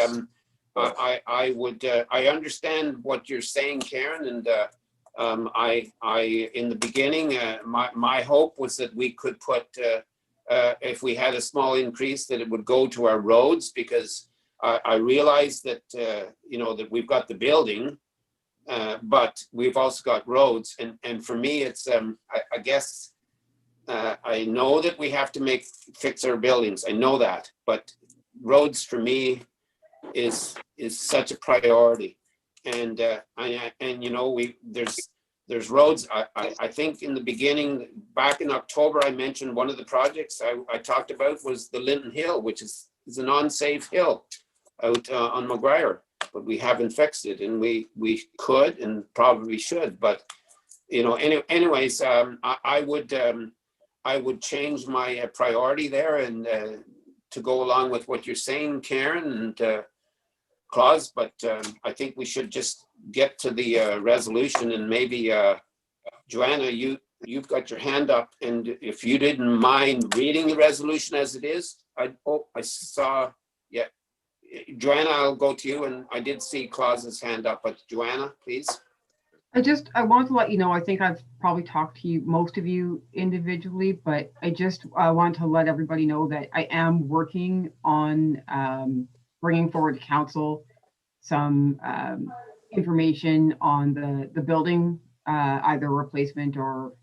understand what you're saying, Karen, and in the beginning, my hope was that we could put, if we had a small increase, that it would go to our roads, because I realized that that we've got the building, but we've also got roads, and for me, it's I guess I know that we have to fix our buildings. I know that, but roads for me is such a priority, and there's roads. I think in the beginning, back in October, I mentioned one of the projects I talked about was the Linton Hill, which is an unsafe hill out on McGuire, but we haven't fixed it, and we could and probably should. But anyways, I would change my priority there and to go along with what you're saying, Karen and Claus, but I think we should just get to the resolution, and maybe Joanna, you've got your hand up, and if you didn't mind reading the resolution as it is, I saw, yeah. Joanna, I'll go to you, and I did see Claus's hand up, but Joanna, please. I want to let you know, I think I've probably talked to you, most of you individually, but I want to let everybody know that I am working on bringing forward to council some information on the building, either replacement or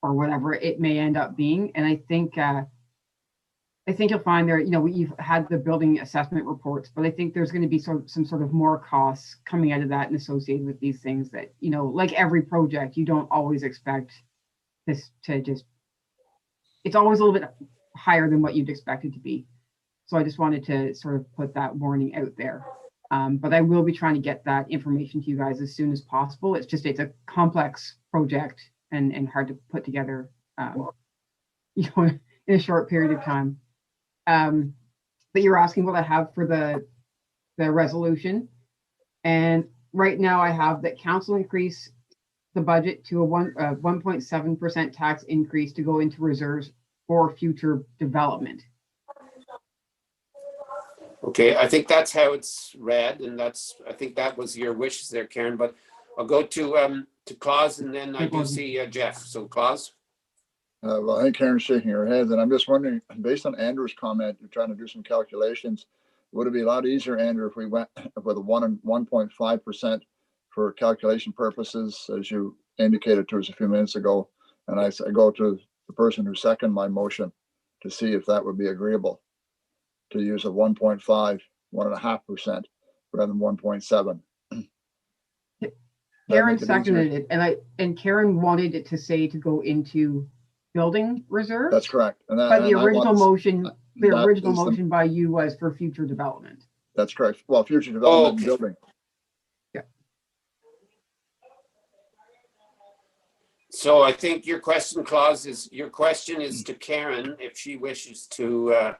whatever it may end up being. And I think you'll find there, we've had the building assessment reports, but I think there's going to be some sort of more costs coming out of that and associated with these things that, like every project, you don't always expect this to it's always a little bit higher than what you'd expect it to be. So I just wanted to sort of put that warning out there. But I will be trying to get that information to you guys as soon as possible. It's a complex project and hard to put together, in a short period of time. But you're asking what I have for the resolution. And right now I have that council increase the budget to a 1.7% tax increase to go into reserves for future development. Okay, I think that's how it's read, and I think that was your wishes there, Karen, but I'll go to Claus, and then I do see Jeff. So Claus? Well, I think Karen's shaking her head, and I'm just wondering, based on Andrew's comment, you're trying to do some calculations. Would it be a lot easier, Andrew, if we went with a 1.5% for calculation purposes, as you indicated to us a few minutes ago? And I go to the person who seconded my motion to see if that would be agreeable, to use a 1.5% rather than 1.7. Karen seconded it, and Karen wanted it to say to go into building reserve. That's correct. But the original motion by you was for future development. That's correct. Well, future development and building. Yeah. So I think your question, Claus, is to Karen if she wishes to,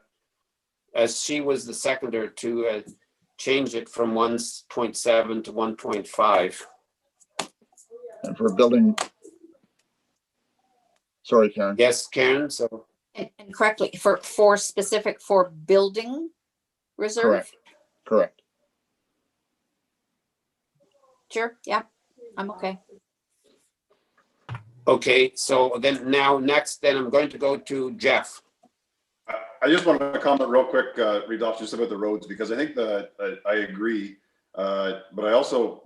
as she was the seconder, to change it from 1.7 to 1.5. And for building. Sorry, Karen. Yes, Karen. So And correctly, for specific for building reserve? Correct. Sure, yeah, I'm okay. okay, so then next I'm going to go to Jeff. I just want to comment real quick, Rudolph, just about the roads, because I think that I agree. But I also,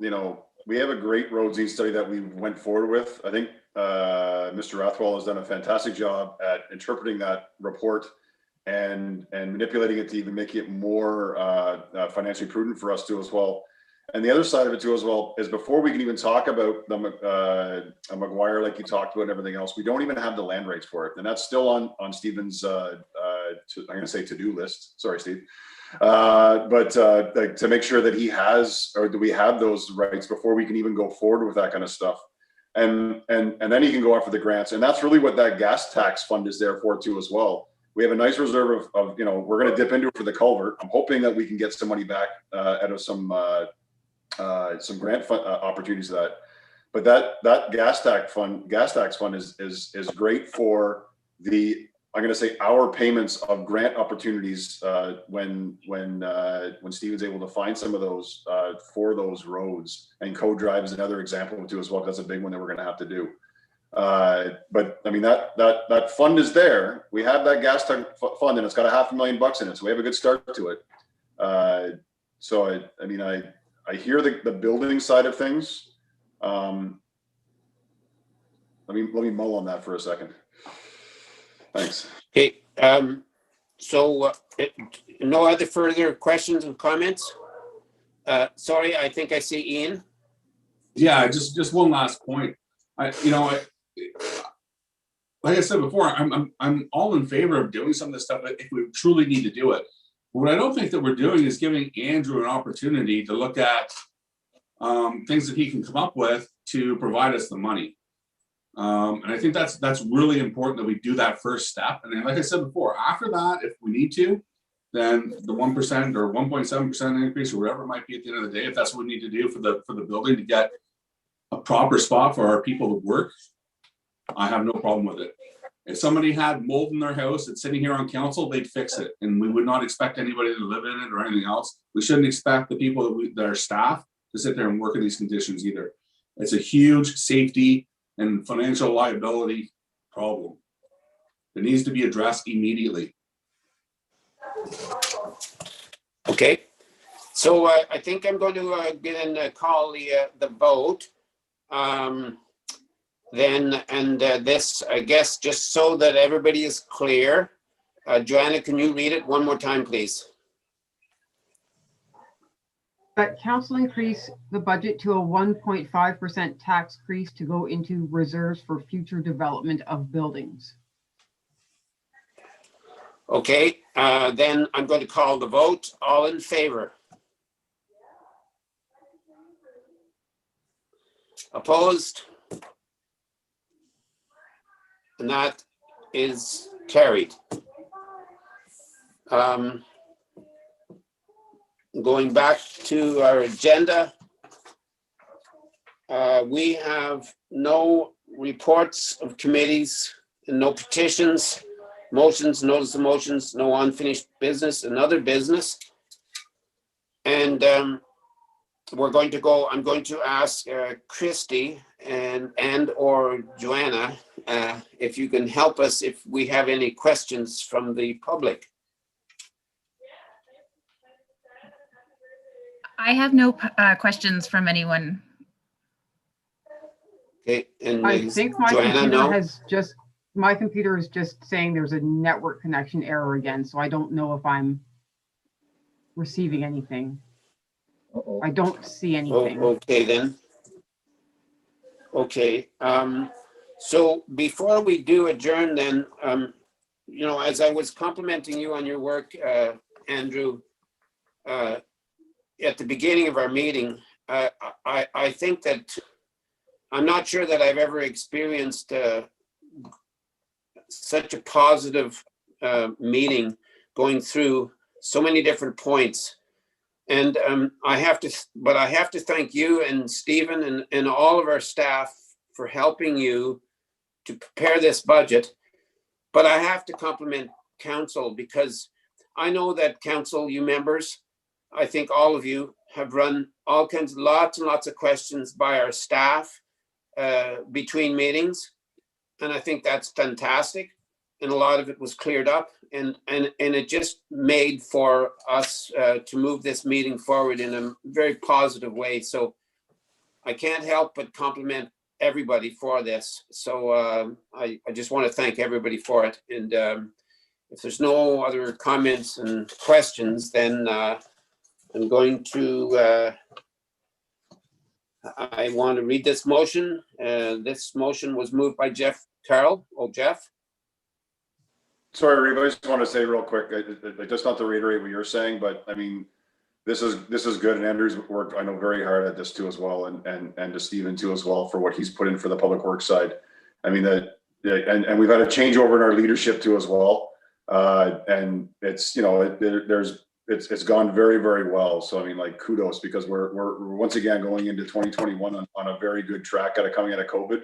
we have a great roads need study that we went forward with. I think Mr. Rathwell has done a fantastic job at interpreting that report and manipulating it to even make it more financially prudent for us too as well. And the other side of it too as well is before we can even talk about the McGuire, like you talked about and everything else, we don't even have the land rights for it. And that's still on Stephen's, I'm going to say to-do list. Sorry, Steve. But to make sure that he has, or do we have those rights before we can even go forward with that kind of stuff. And then he can go after the grants. And that's really what that gas tax fund is there for too as well. We have a nice reserve of we're going to dip into it for the culvert. I'm hoping that we can get some money back out of some grant fund, opportunities to that. But that gas tax fund is great for the, I'm going to say, our payments of grant opportunities when Stephen's able to find some of those for those roads. And Co-Drive is another example too as well. That's a big one that we're going to have to do. But I mean that fund is there. We have that gas tank fund, and it's got $500,000 in it, so we have a good start to it. So I hear the building side of things. Let me mull on that for a second. Thanks. Okay. So no other further questions and comments? Sorry, I think I see Ian. Yeah, just one last point. Like I said before, I'm all in favor of doing some of this stuff if we truly need to do it. But what I don't think that we're doing is giving Andrew an opportunity to look at things that he can come up with to provide us the money. And I think that's really important that we do that first step. And then, like I said before, after that, if we need to, then the 1% or 1.7% increase or whatever it might be at the end of the day, if that's what we need to do for the building to get a proper spot for our people to work, I have no problem with it. If somebody had mold in their house that's sitting here on council, they'd fix it. And we would not expect anybody to live in it or anything else. We shouldn't expect the people that are staff to sit there and work in these conditions either. It's a huge safety and financial liability problem. It needs to be addressed immediately. Okay, so I think I'm going to get in call the vote. This, I guess, just so that everybody is clear, Joanna, can you read it one more time, please? That council increase the budget to a 1.5% tax increase to go into reserves for future development of buildings. Okay, then I'm going to call the vote. All in favor? Opposed? And that is carried. Going back to our agenda, we have no reports of committees and no petitions, motions, notice of motions, no unfinished business and other business. And I'm going to ask Christy and or Joanna if you can help us if we have any questions from the public. I have no questions from anyone. Okay, and I think my Joanna, computer no? my computer is just saying there's a network connection error again, so I don't know if I'm receiving anything. Uh-oh. I don't see anything. Okay then. Okay, so before we do adjourn then, you know, as I was complimenting you on your work, Andrew, at the beginning of our meeting, I think that I'm not sure that I've ever experienced such a positive meeting going through so many different points. And I have to thank you and Stephen and all of our staff for helping you to prepare this budget. But I have to compliment council because I know that council, you members, I think all of you have run all kinds, lots and lots of questions by our staff between meetings. And I think that's fantastic. And a lot of it was cleared up and it just made for us to move this meeting forward in a very positive way. So I can't help but compliment everybody for this. So I just want to thank everybody for it. And if there's no other comments and questions, then I'm going to, I want to read this motion. This motion was moved by Jeff Carroll. Oh, Jeff. Sorry, Reeve, I just want to say real quick, just not to reiterate what you're saying, but I mean, this is good. And Andrew's worked, I know, very hard at this too as well, and to Stephen too as well for what he's put in for the public works side. I mean, and we've had a changeover in our leadership too as well. And it's, you know, it's gone very, very well. So I mean, like, kudos, because we're once again going into 2021 on a very good track coming out of COVID.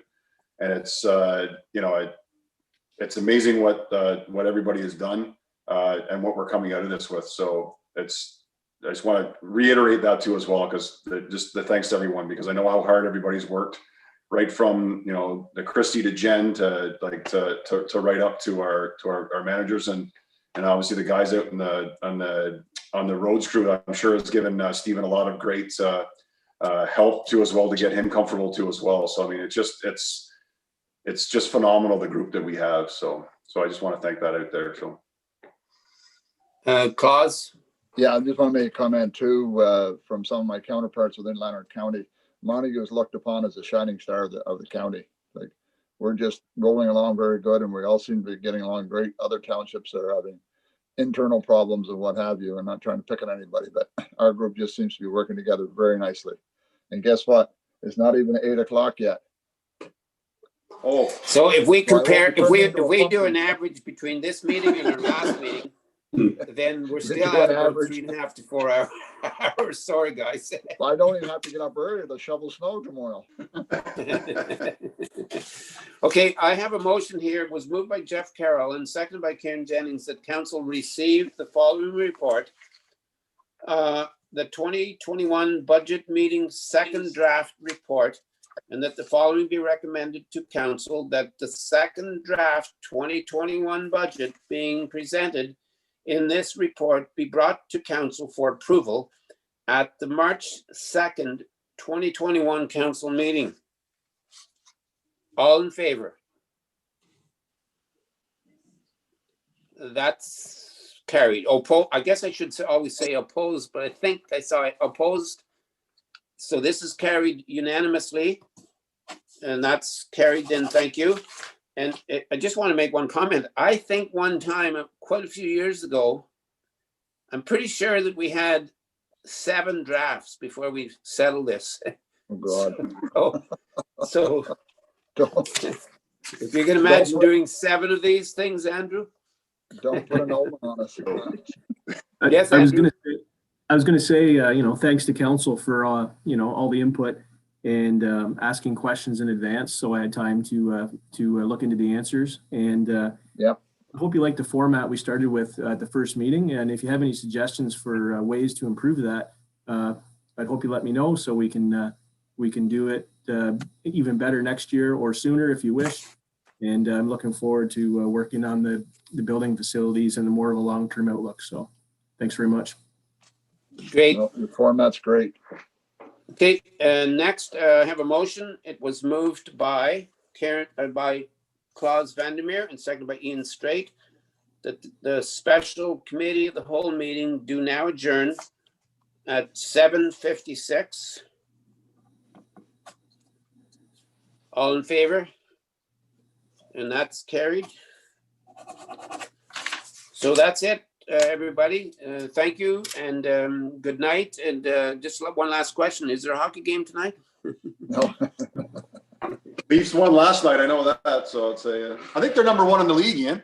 And it's you know, it's amazing what everybody has done and what we're coming out of this with. So I just want to reiterate that too as well, because just the thanks to everyone, because I know how hard everybody's worked, right from, you know, the Christy to Jen to right up to our managers and obviously the guys out on the roads crew. I'm sure has given Stephen a lot of great help too as well to get him comfortable too as well. So I mean, it's just phenomenal, the group that we have. So I just want to thank that out there. So Claus? Yeah, I just want to make a comment too, from some of my counterparts within Lanark County. Montague is looked upon as a shining star of the county. Like, we're just rolling along very good, and we all seem to be getting along great. Other townships that are having internal problems and what have you. I'm not trying to pick on anybody, but our group just seems to be working together very nicely. And guess what? It's not even 8 o'clock yet. Oh, So if we Well, I won't compare, be if we turning into a do an pumpkin. average between this meeting and our last meeting, then we're You still do at an about average. 3.5 to 4 hours. Sorry, guys. I don't even have to get up early to shovel snow tomorrow. Okay, I have a motion here. It was moved by Jeff Carroll and seconded by Karen Jennings that council received the following report. The 2021 budget meeting second draft report, and that the following be recommended to council, that the second draft 2021 budget being presented in this report be brought to council for approval at the March 2nd, 2021 council meeting. All in favor? That's carried. I guess I should always say opposed, but I think I saw it opposed. So this is carried unanimously. And that's carried then, thank you. And I just want to make one comment. I think one time, quite a few years ago, I'm pretty sure that we had 7 drafts before we settled this. Oh, God. So Don't, if you can imagine doing 7 of these things, Andrew. don't put an omen on us. Yes, I was Andrew? gonna say, thanks to council for, all the input and asking questions in advance. So I had time to look into the answers. And Yep. I hope you like the format we started with at the first meeting. And if you have any suggestions for ways to improve that, I'd hope you let me know so we can do it even better next year or sooner if you wish. And I'm looking forward to working on the building facilities and the more of a long-term outlook. So thanks very much. Great. No, your format's great. Okay, next, I have a motion. It was moved by Claus Vandermeer and seconded by Ian Straight, that the special committee of the whole meeting do now adjourn at 7:56. All in favor? And that's carried. So that's it, everybody. Thank you and good night. And just one last question. Is there a hockey game tonight? No. Leafs won last night. I know that. So it's I think they're number 1 in the league, Ian.